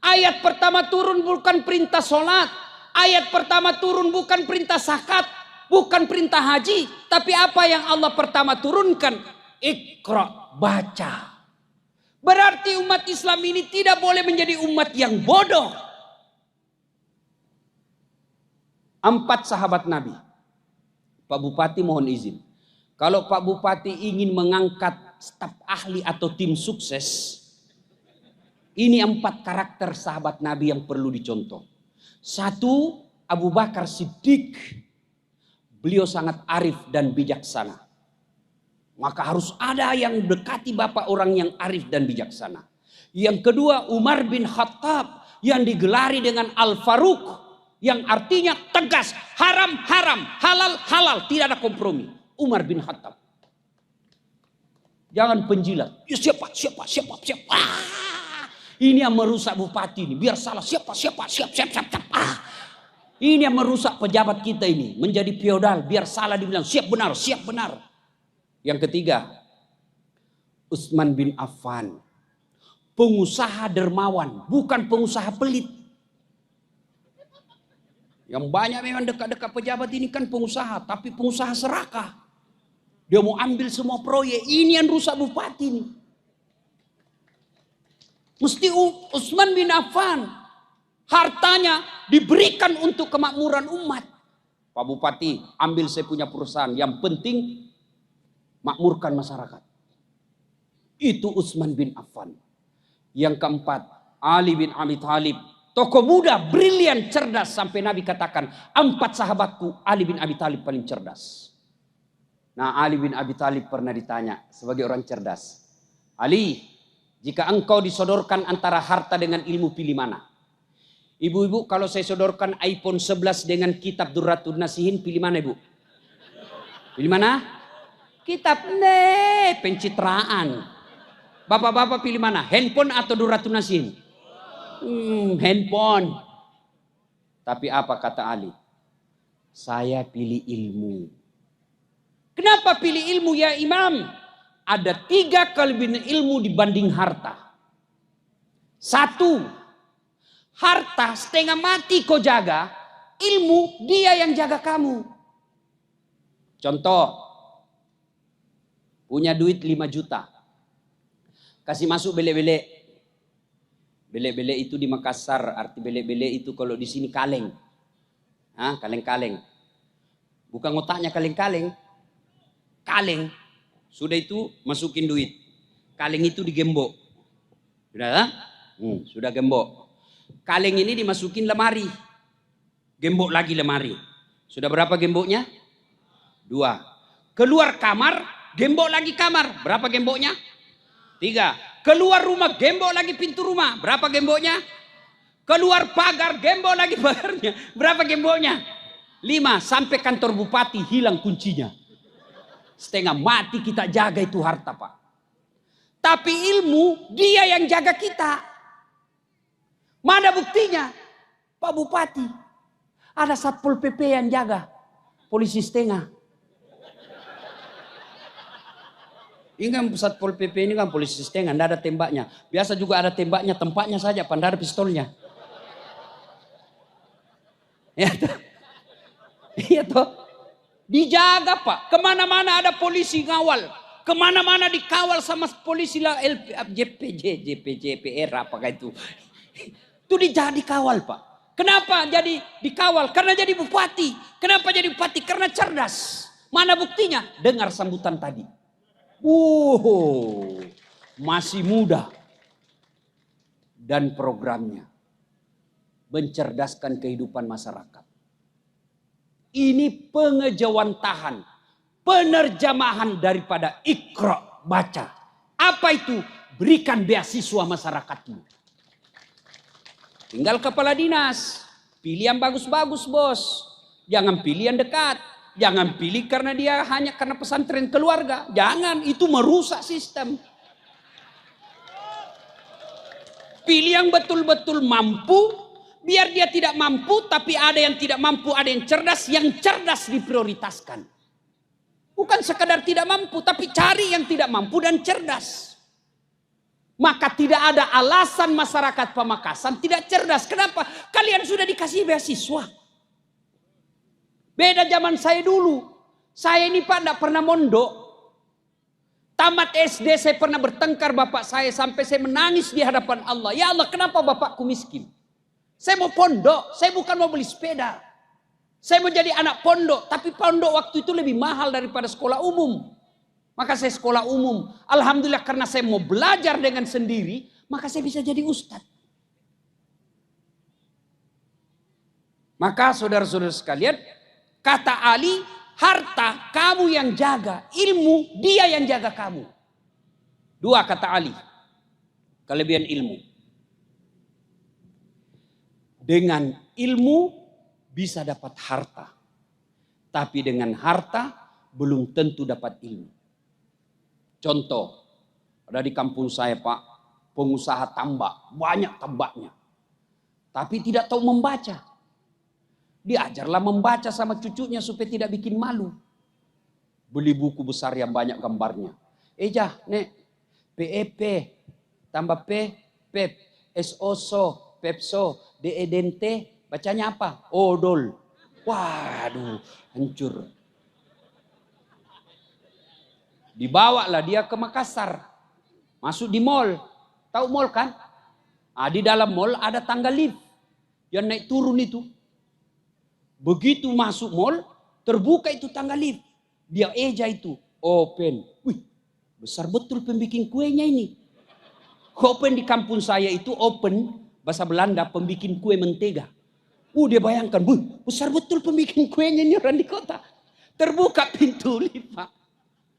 Ayat pertama turun bukan perintah sholat. Ayat pertama turun bukan perintah zakat. Bukan perintah haji. Tapi apa yang Allah pertama turunkan? Iqra, baca. Berarti umat Islam ini tidak boleh menjadi umat yang bodoh. 4 sahabat Nabi. Pak Bupati mohon izin. Kalau Pak Bupati ingin mengangkat staf ahli atau tim sukses, ini 4 karakter sahabat Nabi yang perlu dicontoh. 1, Abu Bakar Siddiq. Beliau sangat arif dan bijaksana. Maka harus ada yang dekati bapak orang yang arif dan bijaksana. Yang kedua, Umar bin Khattab yang digelari dengan Al-Faruq. Yang artinya tegas, haram, haram, halal, halal. Tidak ada kompromi. Umar bin Khattab. Jangan penjilat. Ya, siapa. Ini yang merusak bupati ini. Biar salah siap. Ini yang merusak pejabat kita ini. Menjadi feodal. Biar salah dibilang siap benar. Yang ketiga, Utsman bin Affan. Pengusaha dermawan. Bukan pengusaha pelit. Yang banyak memang dekat-dekat pejabat ini kan pengusaha. Tapi pengusaha serakah. Dia mau ambil semua proyek. Ini yang rusak bupati ini. Mesti Utsman bin Affan. Hartanya diberikan untuk kemakmuran umat. Pak Bupati, ambil saya punya perusahaan. Yang penting makmurkan masyarakat. Itu Utsman bin Affan. Yang keempat, Ali bin Abi Thalib. Tokoh muda, brilian, cerdas. Sampai Nabi katakan, 4 sahabatku, Ali bin Abi Thalib paling cerdas. Nah, Ali bin Abi Thalib pernah ditanya sebagai orang cerdas. Ali, jika engkau disodorkan antara harta dengan ilmu, pilih mana? Ibu-ibu, kalau saya sodorkan iPhone 11 dengan kitab Durratun Nasihin, pilih mana ibu? Pilih mana? Kitab, pencitraan. Bapak-bapak pilih mana? Handphone atau Durratun Nasihin? Handphone. Tapi apa kata Ali? Saya pilih ilmu. Kenapa pilih ilmu ya Imam? Ada 3 kelebihan ilmu dibanding harta. 1, harta setengah mati kau jaga, ilmu dia yang jaga kamu. Contoh, punya duit 5 juta. Kasih masuk bele-bele. Bele-bele itu di Makassar, arti bele-bele itu kalau di sini kaleng. Kaleng-kaleng. Bukan otaknya kaleng-kaleng. Kaleng. Sudah itu masukin duit. Kaleng itu digembok. Sudah? Sudah gembok. Kaleng ini dimasukin lemari. Gembok lagi lemari. Sudah berapa gemboknya? 2. Keluar kamar, gembok lagi kamar. Berapa gemboknya? 3. Keluar rumah, gembok lagi pintu rumah. Berapa gemboknya? Keluar pagar, gembok lagi pagarnya. Berapa gemboknya? 5. Sampai kantor bupati hilang kuncinya. Setengah mati kita jaga itu harta, Pak. Tapi ilmu, dia yang jaga kita. Mana buktinya? Pak Bupati. Ada Satpol PP yang jaga. Polisi setengah. Ini kan Satpol PP ini kan polisi setengah, tidak ada tembaknya. Biasa juga ada tembaknya, tempatnya saja, pandar pistolnya. Ya toh? Iya toh? Dijaga Pak. Kemana-mana ada polisi ngawal. Kemana-mana dikawal sama polisi lah JPR apakah itu. Itu dikawal Pak. Kenapa jadi dikawal? Karena jadi bupati. Kenapa jadi bupati? Karena cerdas. Mana buktinya? Dengar sambutan tadi. Masih muda. Dan programnya mencerdaskan kehidupan masyarakat. Ini pengejawantahan, penerjemahan daripada Iqra, baca. Apa itu? Berikan beasiswa masyarakatmu. Tinggal kepala dinas. Pilih yang bagus-bagus bos. Jangan pilih yang dekat. Jangan pilih karena dia hanya karena pesantren keluarga. Jangan, itu merusak sistem. Pilih yang betul-betul mampu. Biar dia tidak mampu, tapi ada yang tidak mampu, ada yang cerdas. Yang cerdas diprioritaskan. Bukan sekadar tidak mampu, tapi cari yang tidak mampu dan cerdas. Maka tidak ada alasan masyarakat Pamekasan tidak cerdas. Kenapa? Kalian sudah dikasih beasiswa. Beda zaman saya dulu. Saya ini Pak tidak pernah mondok. Tamat SD saya pernah bertengkar bapak saya sampai saya menangis di hadapan Allah. Ya Allah, kenapa bapakku miskin? Saya mau pondok, saya bukan mau beli sepeda. Saya mau jadi anak pondok, tapi pondok waktu itu lebih mahal daripada sekolah umum. Maka saya sekolah umum. Alhamdulillah karena saya mau belajar dengan sendiri, maka saya bisa jadi ustadz. Maka saudara-saudara sekalian, kata Ali, harta kamu yang jaga, ilmu dia yang jaga kamu. Dua kata Ali, kelebihan ilmu. Dengan ilmu bisa dapat harta. Tapi dengan harta belum tentu dapat ilmu. Contoh, ada di kampung saya Pak, pengusaha tambak, banyak tambaknya. Tapi tidak tahu membaca. Diajarlah membaca sama cucunya supaya tidak bikin malu. Beli buku besar yang banyak gambarnya. Ejah, nek, PEP, tambah P, PEP, SOSO, PEPSO, DEDNT, bacanya apa? Odol. Waduh, hancur. Dibawalah dia ke Makassar. Masuk di mall. Tahu mall kan? Di dalam mall ada tangga lift. Yang naik turun itu. Begitu masuk mall, terbuka itu tangga lift. Dia eja itu. Open. Wih, besar betul pembikin kuenya ini. Open di kampung saya itu open. Bahasa Belanda pembikin kue mentega. Dia bayangkan, besar betul pembikin kuenya ini orang di kota. Terbuka pintu lift Pak.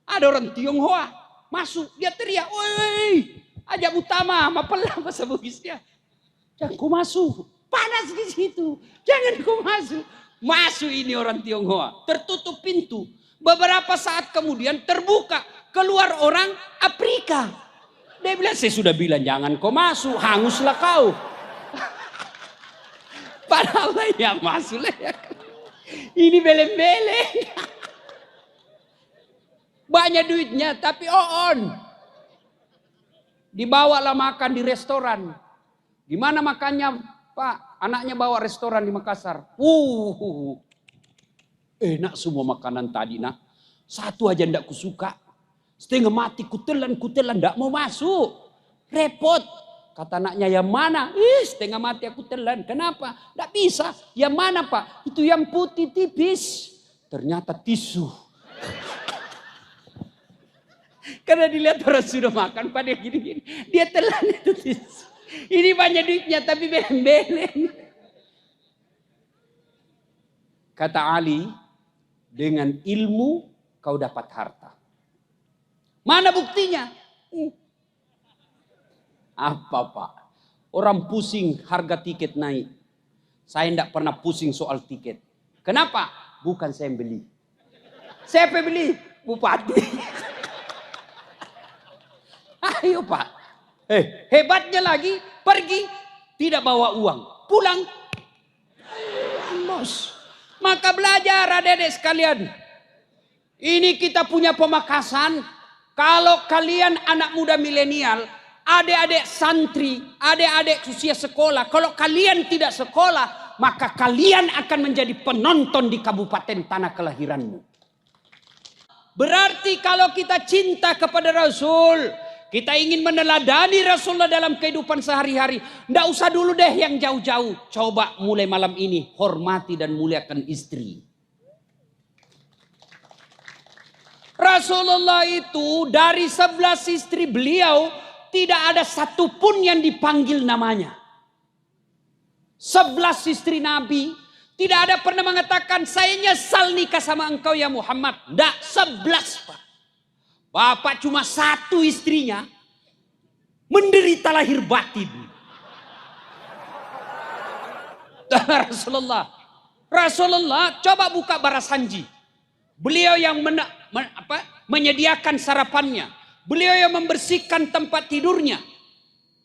Ada orang Tionghoa masuk, dia teriak, "Woi, ajak utama, mapelah bahasa Bugisnya. Jangan kau masuk, panas di situ. Jangan kau masuk." Masuk ini orang Tionghoa, tertutup pintu. Beberapa saat kemudian terbuka, keluar orang Afrika. Dia bilang, "Saya sudah bilang jangan kau masuk, hanguslah kau." Padahal ya masuklah ya. Ini beleng-beleng. Banyak duitnya tapi on. Dibawalah makan di restoran. Gimana makannya Pak? Anaknya bawa restoran di Makassar. Enak semua makanan tadi nak. Satu aja ndak kusuka. Setengah mati kutelan ndak mau masuk. Repot. Kata anaknya, "Yang mana?" Setengah mati aku telan. Kenapa? Ndak bisa. Yang mana Pak? Itu yang putih tipis. Ternyata tisu. Karena dilihat orang sudah makan pada gini-gini. Dia telan itu tisu. Ini banyak duitnya tapi beleng-beleng. Kata Ali, dengan ilmu kau dapat harta. Mana buktinya? Apa Pak? Orang pusing harga tiket naik. Saya tidak pernah pusing soal tiket. Kenapa? Bukan saya yang beli. Siapa yang beli? Bupati. Ayo Pak. Hebatnya lagi, pergi tidak bawa uang, pulang los. Maka belajar adik-adik sekalian. Ini kita punya Pamekasan. Kalau kalian anak muda milenial, adik-adik santri, adik-adik usia sekolah, kalau kalian tidak sekolah, maka kalian akan menjadi penonton di kabupaten tanah kelahiranmu. Berarti kalau kita cinta kepada Rasul, kita ingin meneladani Rasulullah dalam kehidupan sehari-hari. Nggak usah dulu deh yang jauh-jauh. Coba mulai malam ini hormati dan muliakan istri. Rasulullah itu dari 11 istri beliau tidak ada satupun yang dipanggil namanya. 11 istri Nabi tidak ada pernah mengatakan saya nyesal nikah sama engkau ya Muhammad. Nggak, 11 Pak. Bapak cuma satu istrinya menderita lahir batin. Rasulullah coba buka Barasanji. Beliau yang menyediakan sarapannya. Beliau yang membersihkan tempat tidurnya.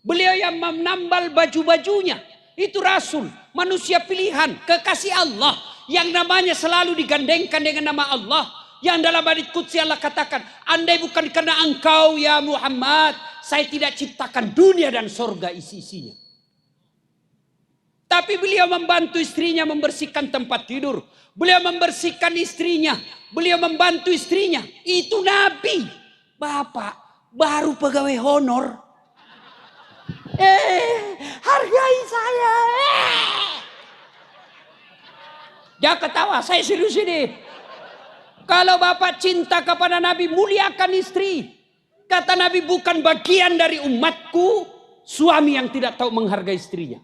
Beliau yang menambal baju-bajunya. Itu Rasul, manusia pilihan, kekasih Allah. Yang namanya selalu digandengkan dengan nama Allah. Yang dalam hadits qudsi Allah katakan, andai bukan karena engkau ya Muhammad, saya tidak ciptakan dunia dan surga isi-isinya. Tapi beliau membantu istrinya membersihkan tempat tidur. Beliau membersihkan istrinya. Beliau membantu istrinya. Itu Nabi. Bapak baru pegawai honor. Hargai saya. Jangan ketawa, saya serius ini. Kalau Bapak cinta kepada Nabi, muliakan istri. Kata Nabi, bukan bagian dari umatku suami yang tidak tahu menghargai istrinya.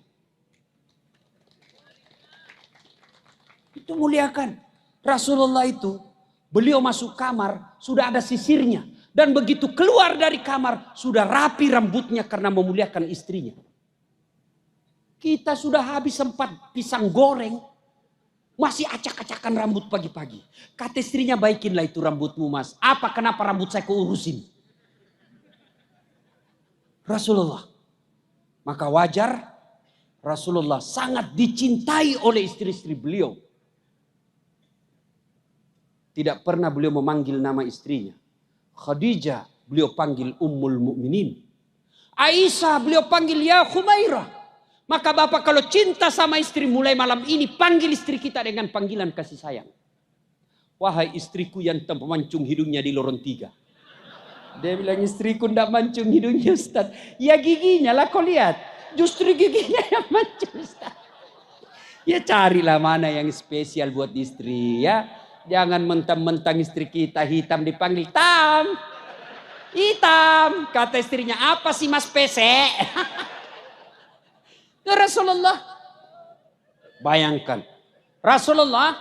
Itu muliakan. Rasulullah itu, beliau masuk kamar, sudah ada sisirnya. Dan begitu keluar dari kamar, sudah rapi rambutnya karena memuliakan istrinya. Kita sudah habis sempat pisang goreng. Masih acak-acakan rambut pagi-pagi. Kata istrinya, baikinlah itu rambutmu mas. Apa kenapa rambut saya keurusin? Rasulullah. Maka wajar Rasulullah sangat dicintai oleh istri-istri beliau. Tidak pernah beliau memanggil nama istrinya. Khadijah beliau panggil Ummul Mukminin. Aisyah beliau panggil ya Khumairah. Maka Bapak kalau cinta sama istri mulai malam ini panggil istri kita dengan panggilan kasih sayang. Wahai istriku yang memancung hidungnya di lorong 3. Dia bilang istriku ndak mancung hidungnya Ustaz. Ya giginya lah kau lihat. Justru giginya yang mancung Ustaz. Ya carilah mana yang spesial buat istri ya. Jangan mentang-mentang istri kita hitam dipanggil hitam. Hitam. Kata istrinya apa sih mas pesek. Rasulullah, bayangkan, Rasulullah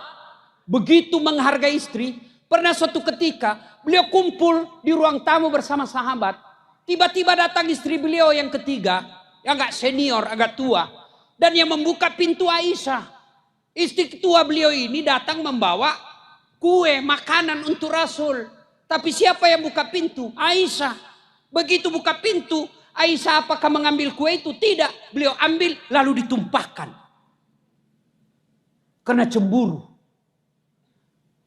begitu menghargai istri. Pernah suatu ketika beliau kumpul di ruang tamu bersama sahabat. Tiba-tiba datang istri beliau yang ketiga, yang agak senior, agak tua. Dan yang membuka pintu Aisyah. Istri tua beliau ini datang membawa kue, makanan untuk Rasul. Tapi siapa yang buka pintu? Aisyah. Begitu buka pintu, Aisyah apakah mengambil kue itu? Tidak. Beliau ambil lalu ditumpahkan. Karena cemburu.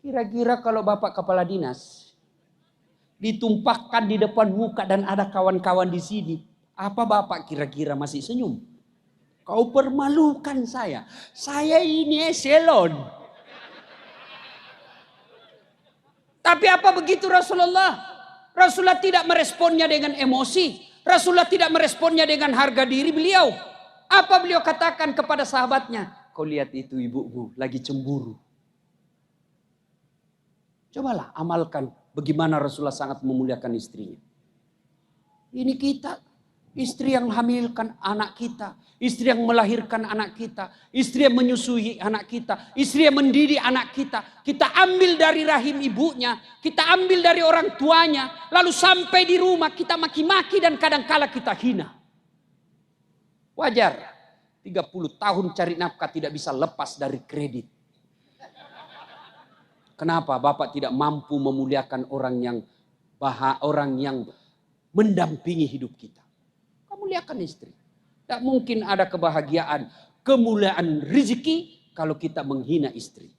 Kira-kira kalau Bapak kepala dinas ditumpahkan di depan muka dan ada kawan-kawan di sini. Apa Bapak kira-kira masih senyum? Kau permalukan saya. Saya ini eselon. Tapi apa begitu Rasulullah? Rasulullah tidak meresponnya dengan emosi. Rasulullah tidak meresponnya dengan harga diri beliau. Apa beliau katakan kepada sahabatnya? Kau lihat itu ibumu lagi cemburu. Cobalah amalkan bagaimana Rasulullah sangat memuliakan istrinya. Ini kita, istri yang hamilkan anak kita. Istri yang melahirkan anak kita. Istri yang menyusui anak kita. Istri yang mendidik anak kita. Kita ambil dari rahim ibunya. Kita ambil dari orang tuanya. Lalu sampai di rumah kita maki-maki dan kadang-kala kita hina. Wajar. 30 tahun cari nafkah tidak bisa lepas dari kredit. Kenapa Bapak tidak mampu memuliakan orang yang mendampingi hidup kita? Kamu muliakan istri. Tak mungkin ada kebahagiaan, kemuliaan rezeki kalau kita menghina istri.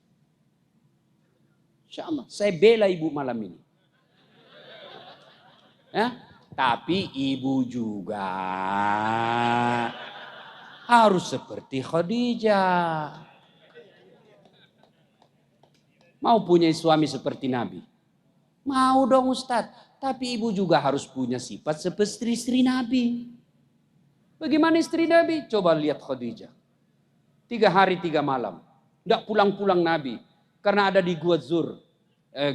Insya Allah, saya bela ibu malam ini. Ya, tapi ibu juga harus seperti Khadijah. Mau punya suami seperti Nabi? Mau dong Ustadz. Tapi ibu juga harus punya sifat seperti istri Nabi. Bagaimana istri Nabi? Coba lihat Khadijah. 3 hari 3 malam. Tidak pulang-pulang Nabi. Karena ada di Gua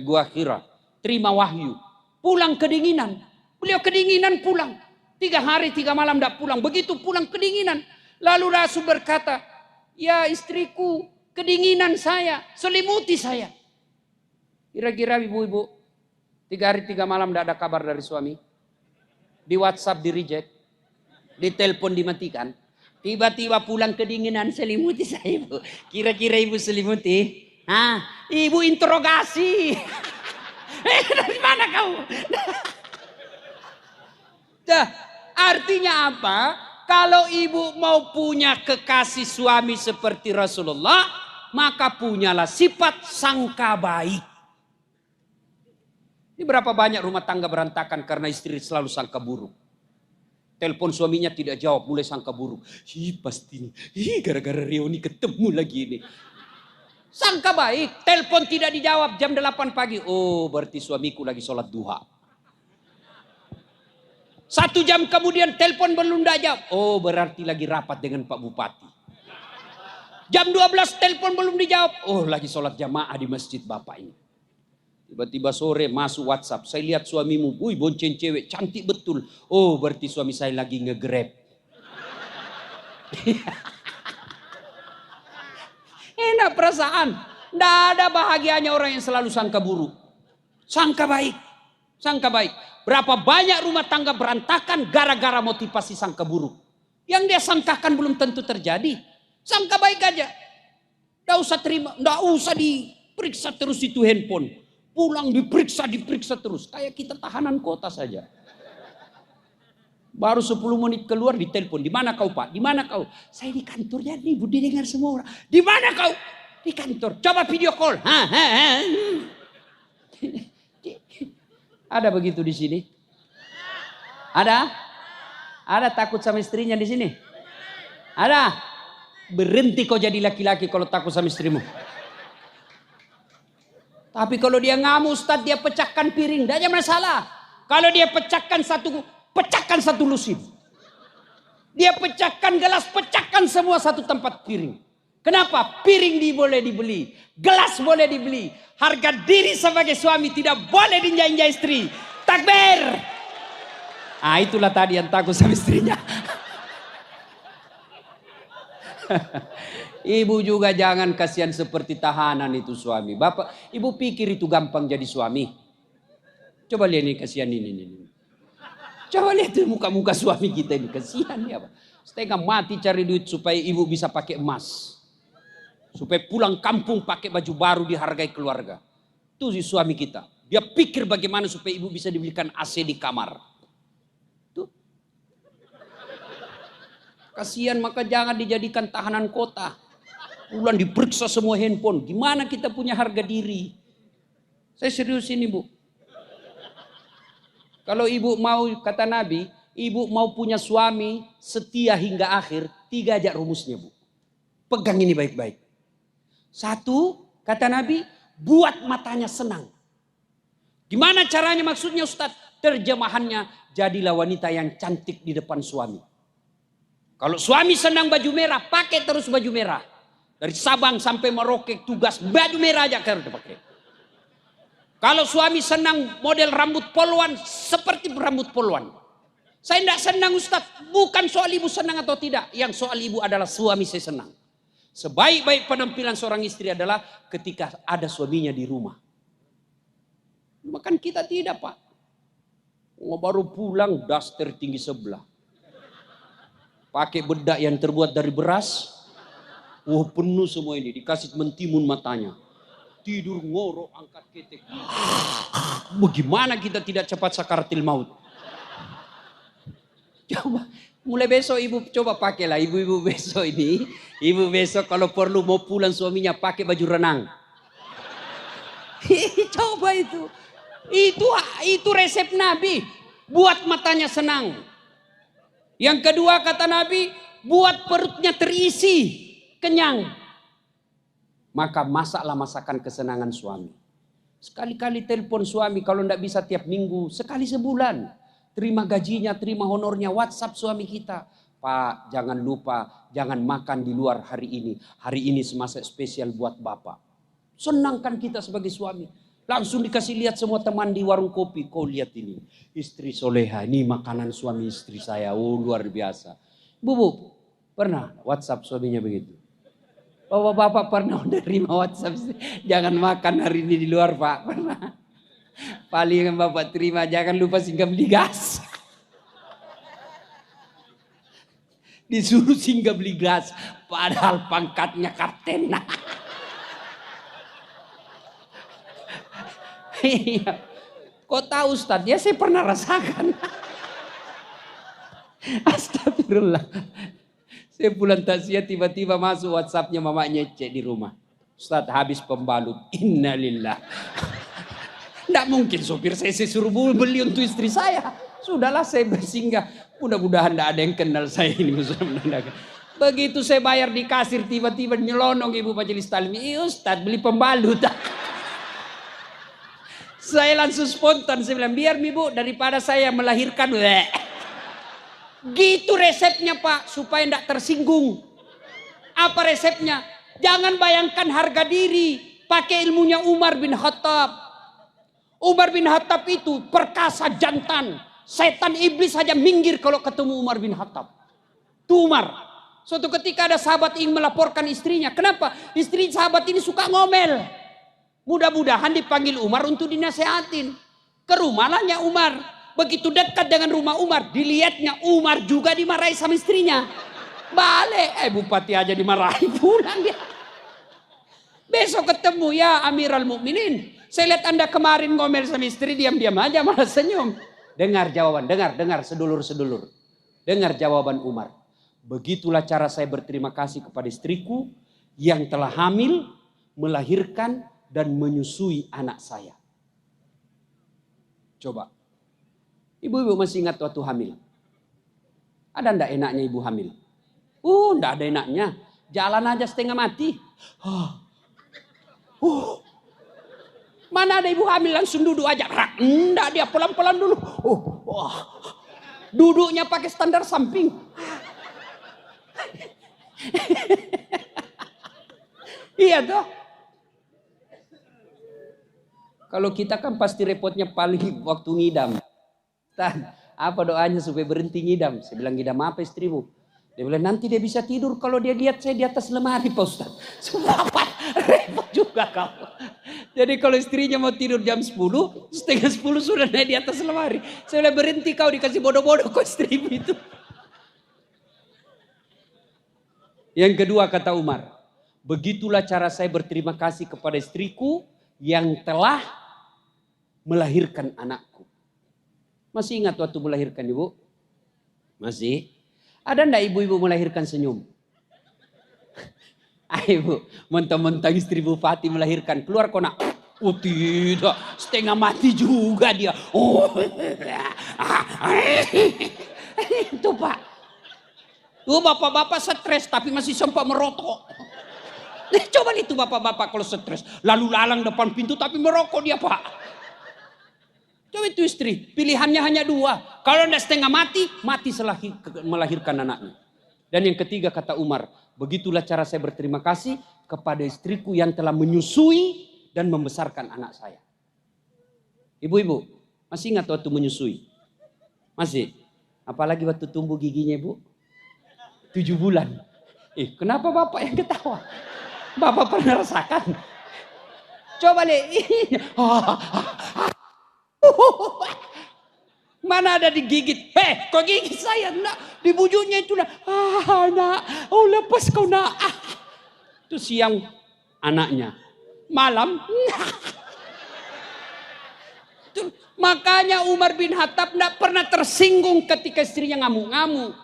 Gua Hira. Terima wahyu. Pulang kedinginan. Beliau kedinginan pulang. 3 hari 3 malam tidak pulang. Begitu pulang kedinginan. Lalu Rasul berkata, ya istriku, kedinginan saya, selimuti saya. Kira-kira ibu-ibu, 3 hari 3 malam tidak ada kabar dari suami. Di WhatsApp di reject. Di telepon dimatikan. Tiba-tiba pulang kedinginan, selimuti saya ibu. Kira-kira ibu selimuti? Nah, ibu interogasi. Dari mana kau? Nah, artinya apa? Kalau ibu mau punya kekasih suami seperti Rasulullah, maka punyalah sifat sangka baik. Ini berapa banyak rumah tangga berantakan karena istri selalu sangka buruk. Telepon suaminya tidak jawab, mulai sangka buruk. Pasti nih, gara-gara Reoni ketemu lagi ini. Sangka baik, telepon tidak dijawab jam 8 pagi. Oh, berarti suamiku lagi sholat duha. 1 jam kemudian telepon belum dijawab. Oh, berarti lagi rapat dengan Pak Bupati. Jam 12 telepon belum dijawab. Oh, lagi sholat jamaah di masjid bapak ini. Tiba-tiba sore masuk WhatsApp. Saya lihat suamimu, wih bonceng cewek, cantik betul. Oh, berarti suami saya lagi nge-grab. Enak perasaan. Tidak ada bahagianya orang yang selalu sangka buruk. Sangka baik. Sangka baik. Berapa banyak rumah tangga berantakan gara-gara motivasi sangka buruk. Yang dia sangkakan belum tentu terjadi. Sangka baik aja. Tidak usah terima, tidak usah diperiksa terus itu handphone. Pulang diperiksa terus. Kayak kita tahanan kota saja. Baru 10 menit keluar ditelepon. Di mana kau Pak? Di mana kau? Saya di kantor jadi ibu didengar semua orang. Di mana kau? Di kantor. Coba video call. Ada begitu di sini? Ada? Ada takut sama istrinya di sini? Ada? Berhenti kau jadi laki-laki kalau takut sama istrimu. Tapi kalau dia ngamuk Ustaz, dia pecahkan piring, tidak ada masalah. Kalau dia pecahkan satu lusin. Dia pecahkan gelas, pecahkan semua satu tempat piring. Kenapa? Piring boleh dibeli, gelas boleh dibeli. Harga diri sebagai suami tidak boleh diinjak-injak istri. Takbir. Ah, itulah tadi yang takut sama istrinya. Ibu juga jangan kasihan seperti tahanan itu suami. Bapak, ibu pikir itu gampang jadi suami? Coba lihat nih kasihan ini. Coba lihat tuh muka-muka suami kita ini. Kasihan ya Pak. Setengah mati cari duit supaya ibu bisa pakai emas. Supaya pulang kampung pakai baju baru dihargai keluarga. Itu si suami kita. Dia pikir bagaimana supaya ibu bisa dibelikan AC di kamar. Tuh. Kasihan maka jangan dijadikan tahanan kota. Pulang diperiksa semua handphone. Gimana kita punya harga diri? Saya serius ini Bu. Kalau ibu mau, kata Nabi, ibu mau punya suami setia hingga akhir, 3 aja rumusnya Bu. Pegang ini baik-baik. 1, kata Nabi, buat matanya senang. Gimana caranya maksudnya Ustaz? Terjemahannya, jadilah wanita yang cantik di depan suami. Kalau suami senang baju merah, pakai terus baju merah. Dari Sabang sampai Merauke tugas baju merah aja harus dipakai. Kalau suami senang model rambut poluan, seperti rambut poluan. Saya tidak senang Ustaz, bukan soal ibu senang atau tidak. Yang soal ibu adalah suami saya senang. Sebaik-baik penampilan seorang istri adalah ketika ada suaminya di rumah. Makan kita tidak Pak. Baru pulang daster tinggi sebelah. Pakai bedak yang terbuat dari beras. Wah penuh semua ini, dikasih mentimun matanya. Tidur ngorok, angkat ketek. Bagaimana kita tidak cepat sakaratil maut? Coba, mulai besok ibu coba pakailah, ibu-ibu besok ini. Ibu besok kalau perlu mau pulang suaminya pakai baju renang. Coba itu. Itu resep Nabi. Buat matanya senang. Yang kedua kata Nabi, buat perutnya terisi. Kenyang. Maka masaklah masakan kesenangan suami. Sekali-kali telepon suami kalau tidak bisa tiap minggu. Sekali sebulan. Terima gajinya, terima honornya. WhatsApp suami kita. Pak jangan lupa. Jangan makan di luar hari ini. Hari ini semasa spesial buat bapak. Senangkan kita sebagai suami. Langsung dikasih lihat semua teman di warung kopi. Kau lihat ini. Istri soleha. Ini makanan suami istri saya. Oh luar biasa. Bu, pernah WhatsApp suaminya begitu? Bapak-bapak pernah menerima WhatsApp, jangan makan hari ini di luar Pak, pernah. Paling yang Bapak terima, jangan lupa singgah beli gas. Disuruh singgah beli gas, padahal pangkatnya kapten. Iya. Kok tahu Ustaz? Ya saya pernah rasakan. Astagfirullah. Saya pulang takziah tiba-tiba masuk WhatsAppnya mamanya cek di rumah. Ustaz habis pembalut. Innalillah. Tidak mungkin sopir saya suruh beli untuk istri saya. Sudahlah saya bersinggah. Mudah-mudahan tidak ada yang kenal saya ini. Begitu saya bayar di kasir tiba-tiba nyelonong ibu majelis taklim. Ustaz beli pembalut. Saya langsung spontan. Saya bilang biar ibu daripada saya melahirkan. Gitu resepnya Pak, supaya tidak tersinggung. Apa resepnya? Jangan bayangkan harga diri, pakai ilmunya Umar bin Khattab. Umar bin Khattab itu perkasa jantan. Setan iblis saja minggir kalau ketemu Umar bin Khattab. Tuh Umar. Suatu ketika ada sahabat ingin melaporkan istrinya. Kenapa? Istri sahabat ini suka ngomel. Mudah-mudahan dipanggil Umar untuk dinasehatin. Ke rumahnya Umar. Begitu dekat dengan rumah Umar, dilihatnya Umar juga dimarahi sama istrinya. Balik, bupati aja dimarahi, pulang dia. Besok ketemu, ya Amirul Mukminin. Saya lihat Anda kemarin ngomel sama istri, diam-diam aja malah senyum. Dengar jawaban, dengar sedulur-sedulur. Dengar jawaban Umar. Begitulah cara saya berterima kasih kepada istriku yang telah hamil, melahirkan dan menyusui anak saya. Coba. Ibu-ibu masih ingat waktu hamil? Ada ndak enaknya ibu hamil? Ndak ada enaknya. Jalan aja setengah mati. Mana ada ibu hamil langsung duduk aja. Ndak, dia pelan-pelan dulu. Duduknya pakai standar samping. Iya toh. Kalau kita kan pasti repotnya paling waktu ngidam. Apa doanya supaya berhenti ngidam? Saya bilang, ngidam apa istrimu? Dia bilang, nanti dia bisa tidur kalau dia lihat saya di atas lemari Pak Ustaz. Apa? Repot juga kamu. Jadi kalau istrinya mau tidur jam 10, setengah 10 sudah naik di atas lemari. Saya bilang, berhenti kau, dikasih bodoh-bodoh kau istrimu itu. Yang kedua kata Umar, begitulah cara saya berterima kasih kepada istriku yang telah melahirkan anakku. Masih ingat waktu melahirkan ibu? Masih? Ada enggak ibu-ibu melahirkan senyum? Ibu, mentang-mentang istri bupati melahirkan, keluar kona. Tidak, setengah mati juga dia. Itu Pak. Bapak-bapak stres tapi masih sempat merokok. Coba itu bapak-bapak kalau stres. Lalu lalang depan pintu tapi merokok dia Pak. Coba itu istri, pilihannya hanya dua. Kalau tidak setengah mati, mati melahirkan anaknya. Dan yang ketiga kata Umar, begitulah cara saya berterima kasih kepada istriku yang telah menyusui dan membesarkan anak saya. Ibu-ibu, masih ingat waktu menyusui? Masih? Apalagi waktu tumbuh giginya ibu? 7 bulan. Kenapa bapak yang ketawa? Bapak pernah rasakan? Coba lihat. Mana ada digigit? Kok gigit saya? Nak, dibujuknya itu nak. Nak, lepas kau nak. Itu siang anaknya. Malam. Makanya Umar bin Khattab tidak pernah tersinggung ketika istrinya ngamuk-ngamuk.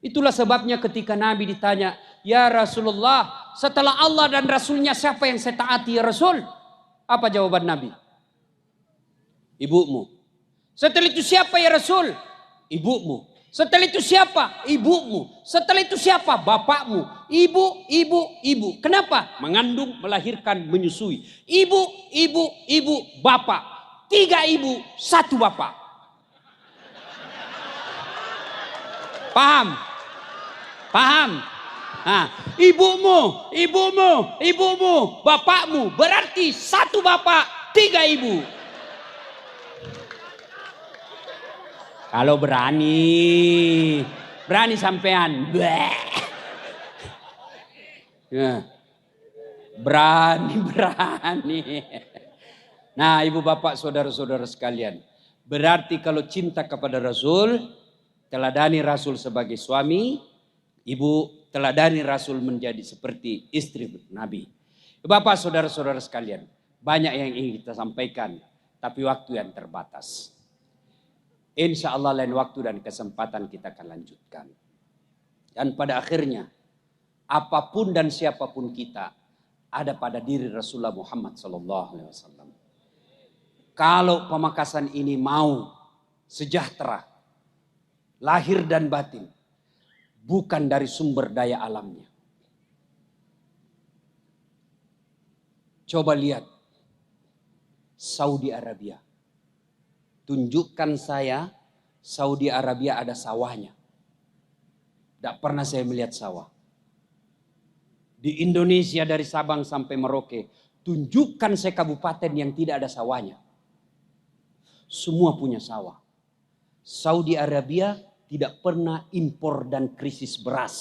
Itulah sebabnya ketika Nabi ditanya, ya Rasulullah, setelah Allah dan Rasulnya siapa yang saya taati ya Rasul? Apa jawaban Nabi? Ibumu. Setelah itu siapa ya Rasul? Ibumu. Setelah itu siapa? Ibumu. Setelah itu siapa? Bapakmu. Ibu. Kenapa? Mengandung, melahirkan, menyusui. Ibu, bapak. 3 ibu, 1 bapak. Paham? Nah, ibumu, bapakmu. Berarti 1 bapak, 3 ibu. Kalau berani sampean. Berani. Nah, ibu bapak saudara-saudara sekalian. Berarti kalau cinta kepada Rasul, teladani Rasul sebagai suami, ibu teladani Rasul menjadi seperti istri Nabi. Bapak saudara-saudara sekalian. Banyak yang ingin kita sampaikan, tapi waktu yang terbatas. Insya Allah lain waktu dan kesempatan kita akan lanjutkan. Dan pada akhirnya, apapun dan siapapun kita, ada pada diri Rasulullah Muhammad SAW. Kalau Pamekasan ini mau sejahtera, lahir dan batin, bukan dari sumber daya alamnya. Coba lihat Saudi Arabia. Tunjukkan saya Saudi Arabia ada sawahnya. Tidak pernah saya melihat sawah. Di Indonesia dari Sabang sampai Merauke, tunjukkan saya kabupaten yang tidak ada sawahnya. Semua punya sawah. Saudi Arabia tidak pernah impor dan krisis beras.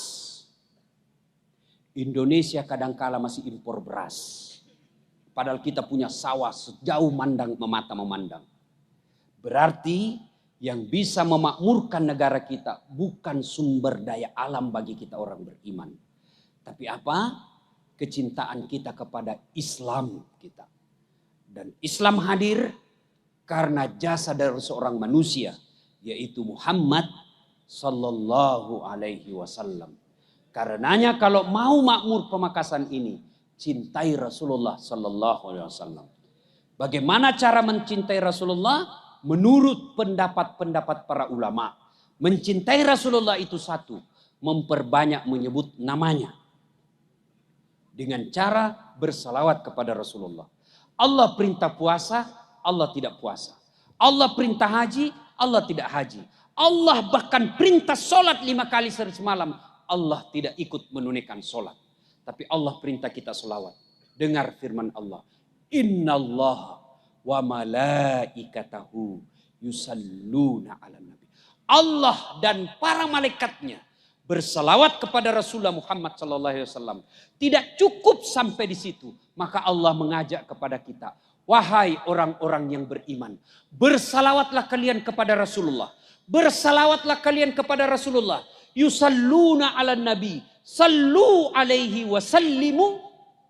Indonesia kadangkala masih impor beras. Padahal kita punya sawah sejauh mata memandang. Berarti yang bisa memakmurkan negara kita bukan sumber daya alam bagi kita orang beriman. Tapi apa? Kecintaan kita kepada Islam kita. Dan Islam hadir karena jasa dari seorang manusia, yaitu Muhammad sallallahu alaihi wasallam. Karenanya kalau mau makmur Pamekasan ini, cintai Rasulullah sallallahu alaihi wasallam. Bagaimana cara mencintai Rasulullah? Menurut pendapat-pendapat para ulama. Mencintai Rasulullah itu satu, memperbanyak menyebut namanya. Dengan cara bersalawat kepada Rasulullah. Allah perintah puasa, Allah tidak puasa. Allah perintah haji, Allah tidak haji. Allah bahkan perintah sholat 5 kali sehari semalam. Allah tidak ikut menunaikan sholat. Tapi Allah perintah kita sholawat. Dengar firman Allah. Inna Allah wa malaikatahu yusalluna ala nabi. Allah dan para malaikatnya bersalawat kepada Rasulullah Muhammad SAW. Tidak cukup sampai di situ. Maka Allah mengajak kepada kita. Wahai orang-orang yang beriman. Bersalawatlah kalian kepada Rasulullah. Bersalawatlah kalian kepada Rasulullah. Yusalluna ala nabi. Sallu alaihi wasallimu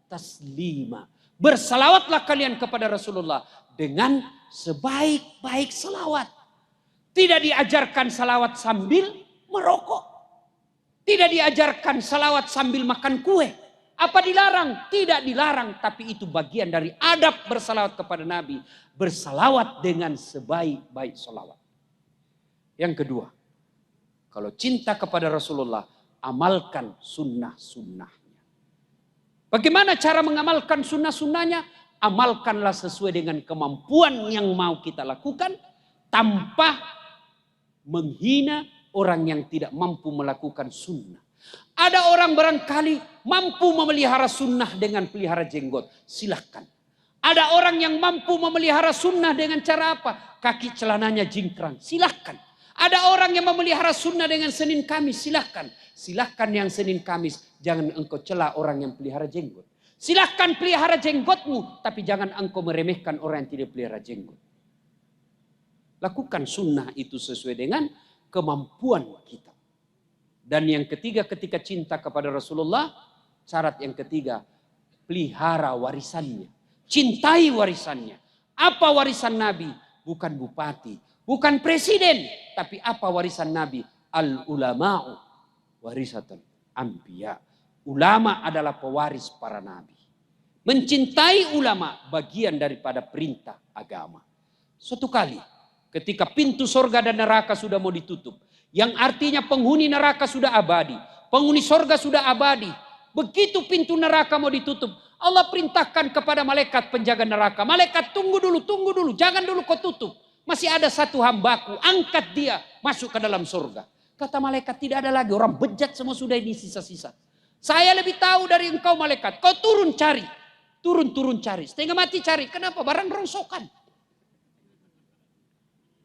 taslima. Bersalawatlah kalian kepada Rasulullah. Dengan sebaik-baik salawat. Tidak diajarkan salawat sambil merokok. Tidak diajarkan salawat sambil makan kue. Apa dilarang? Tidak dilarang. Tapi itu bagian dari adab bersalawat kepada Nabi. Bersalawat dengan sebaik-baik salawat. Yang kedua. Kalau cinta kepada Rasulullah, amalkan sunnah-sunnahnya. Bagaimana cara mengamalkan sunnah-sunnahnya? Amalkanlah sesuai dengan kemampuan yang mau kita lakukan. Tanpa menghina orang yang tidak mampu melakukan sunnah. Ada orang barangkali mampu memelihara sunnah dengan pelihara jenggot. Silahkan. Ada orang yang mampu memelihara sunnah dengan cara apa? Kaki celananya jingkrang. Silahkan. Ada orang yang memelihara sunnah dengan Senin Kamis. Silahkan. Silahkan yang Senin Kamis. Jangan engkau celah orang yang pelihara jenggot. Silahkan pelihara jenggotmu. Tapi jangan engkau meremehkan orang yang tidak pelihara jenggot. Lakukan sunnah itu sesuai dengan kemampuan kita. Dan yang ketiga ketika cinta kepada Rasulullah. Syarat yang ketiga. Pelihara warisannya. Cintai warisannya. Apa warisan Nabi? Bukan bupati. Bukan presiden. Tapi apa warisan Nabi? Al-ulama'u warisatan anbiya. Ulama adalah pewaris para nabi. Mencintai ulama bagian daripada perintah agama. Suatu kali ketika pintu surga dan neraka sudah mau ditutup. Yang artinya penghuni neraka sudah abadi. Penghuni surga sudah abadi. Begitu pintu neraka mau ditutup. Allah perintahkan kepada malaikat penjaga neraka. Malaikat tunggu dulu. Jangan dulu kau tutup. Masih ada satu hambaku. Angkat dia masuk ke dalam surga. Kata malaikat tidak ada lagi. Orang bejat semua sudah ini sisa-sisa. Saya lebih tahu dari engkau malaikat. Kau turun cari. Turun cari. Setengah mati cari. Kenapa? Barang rongsokan.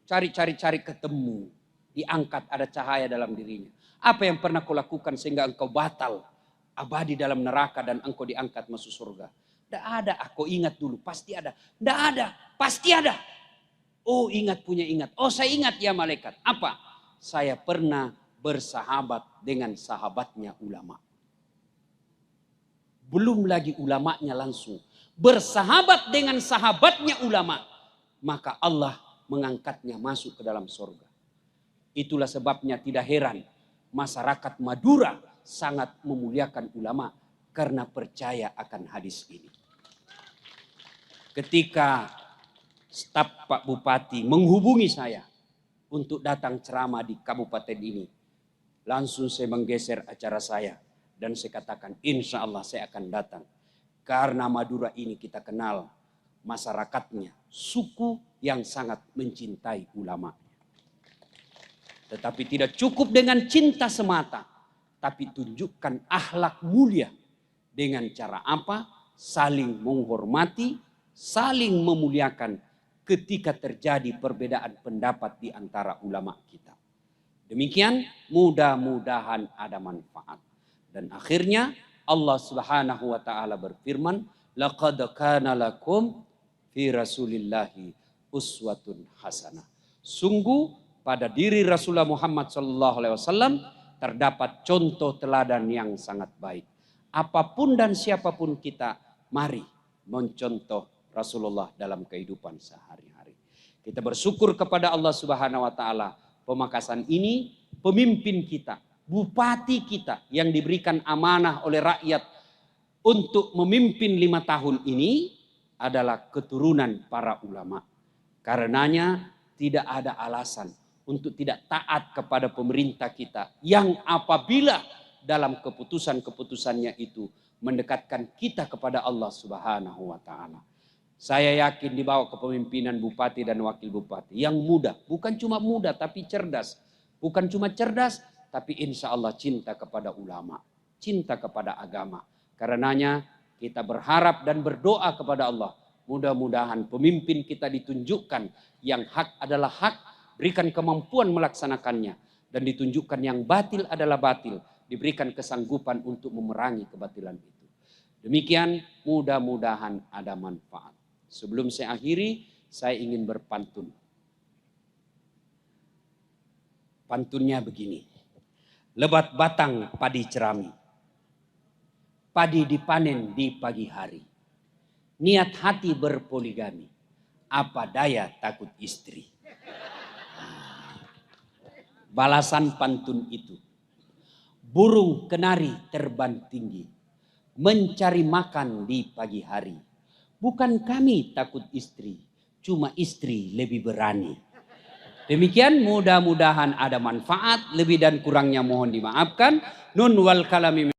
Cari ketemu. Diangkat ada cahaya dalam dirinya. Apa yang pernah kau lakukan sehingga engkau batal. Abadi dalam neraka dan engkau diangkat masuk surga. Tidak ada. Aku ingat dulu. Pasti ada. Tidak ada. Pasti ada. Oh ingat punya ingat. Oh saya ingat ya malaikat. Apa? Saya pernah bersahabat dengan sahabatnya ulama. belum lagi ulamanya langsung bersahabat dengan sahabatnya ulama, maka Allah mengangkatnya masuk ke dalam surga. Itulah sebabnya tidak heran masyarakat Madura sangat memuliakan ulama karena percaya akan hadis ini. Ketika staf Pak Bupati menghubungi saya untuk datang ceramah di kabupaten ini, langsung saya menggeser acara saya dan saya katakan insya Allah saya akan datang. Karena Madura ini kita kenal masyarakatnya suku yang sangat mencintai ulama. Tetapi tidak cukup dengan cinta semata, tapi tunjukkan akhlak mulia. Dengan cara apa? Saling menghormati, saling memuliakan ketika terjadi perbedaan pendapat di antara ulama kita. Demikian mudah-mudahan ada manfaat. Dan akhirnya Allah Subhanahu wa taala berfirman, laqad kana lakum fi Rasulillahi uswatun hasanah. Sungguh pada diri Rasulullah Muhammad sallallahu alaihi wasallam terdapat contoh teladan yang sangat baik. Apapun dan siapapun kita, mari mencontoh Rasulullah dalam kehidupan sehari-hari. Kita bersyukur kepada Allah Subhanahu wa taala, Pemakasan ini pemimpin kita, bupati kita yang diberikan amanah oleh rakyat untuk memimpin 5 tahun ini adalah keturunan para ulama. Karenanya tidak ada alasan untuk tidak taat kepada pemerintah kita yang apabila dalam keputusan-keputusannya itu mendekatkan kita kepada Allah Subhanahu wa taala. Saya yakin di bawah kepemimpinan bupati dan wakil bupati yang muda, bukan cuma muda tapi cerdas. Bukan cuma cerdas tapi insya Allah cinta kepada ulama, cinta kepada agama. Karenanya kita berharap dan berdoa kepada Allah. Mudah-mudahan pemimpin kita ditunjukkan yang hak adalah hak, berikan kemampuan melaksanakannya. Dan ditunjukkan yang batil adalah batil, diberikan kesanggupan untuk memerangi kebatilan itu. Demikian mudah-mudahan ada manfaat. Sebelum saya akhiri, saya ingin berpantun. Pantunnya begini. Lebat batang padi cerami. Padi dipanen di pagi hari. Niat hati berpoligami. Apa daya takut istri. Balasan pantun itu. Burung kenari terbang tinggi. Mencari makan di pagi hari. Bukan kami takut istri. Cuma istri lebih berani. Demikian mudah-mudahan ada manfaat. Lebih dan kurangnya mohon dimaafkan. Nun wal kalami.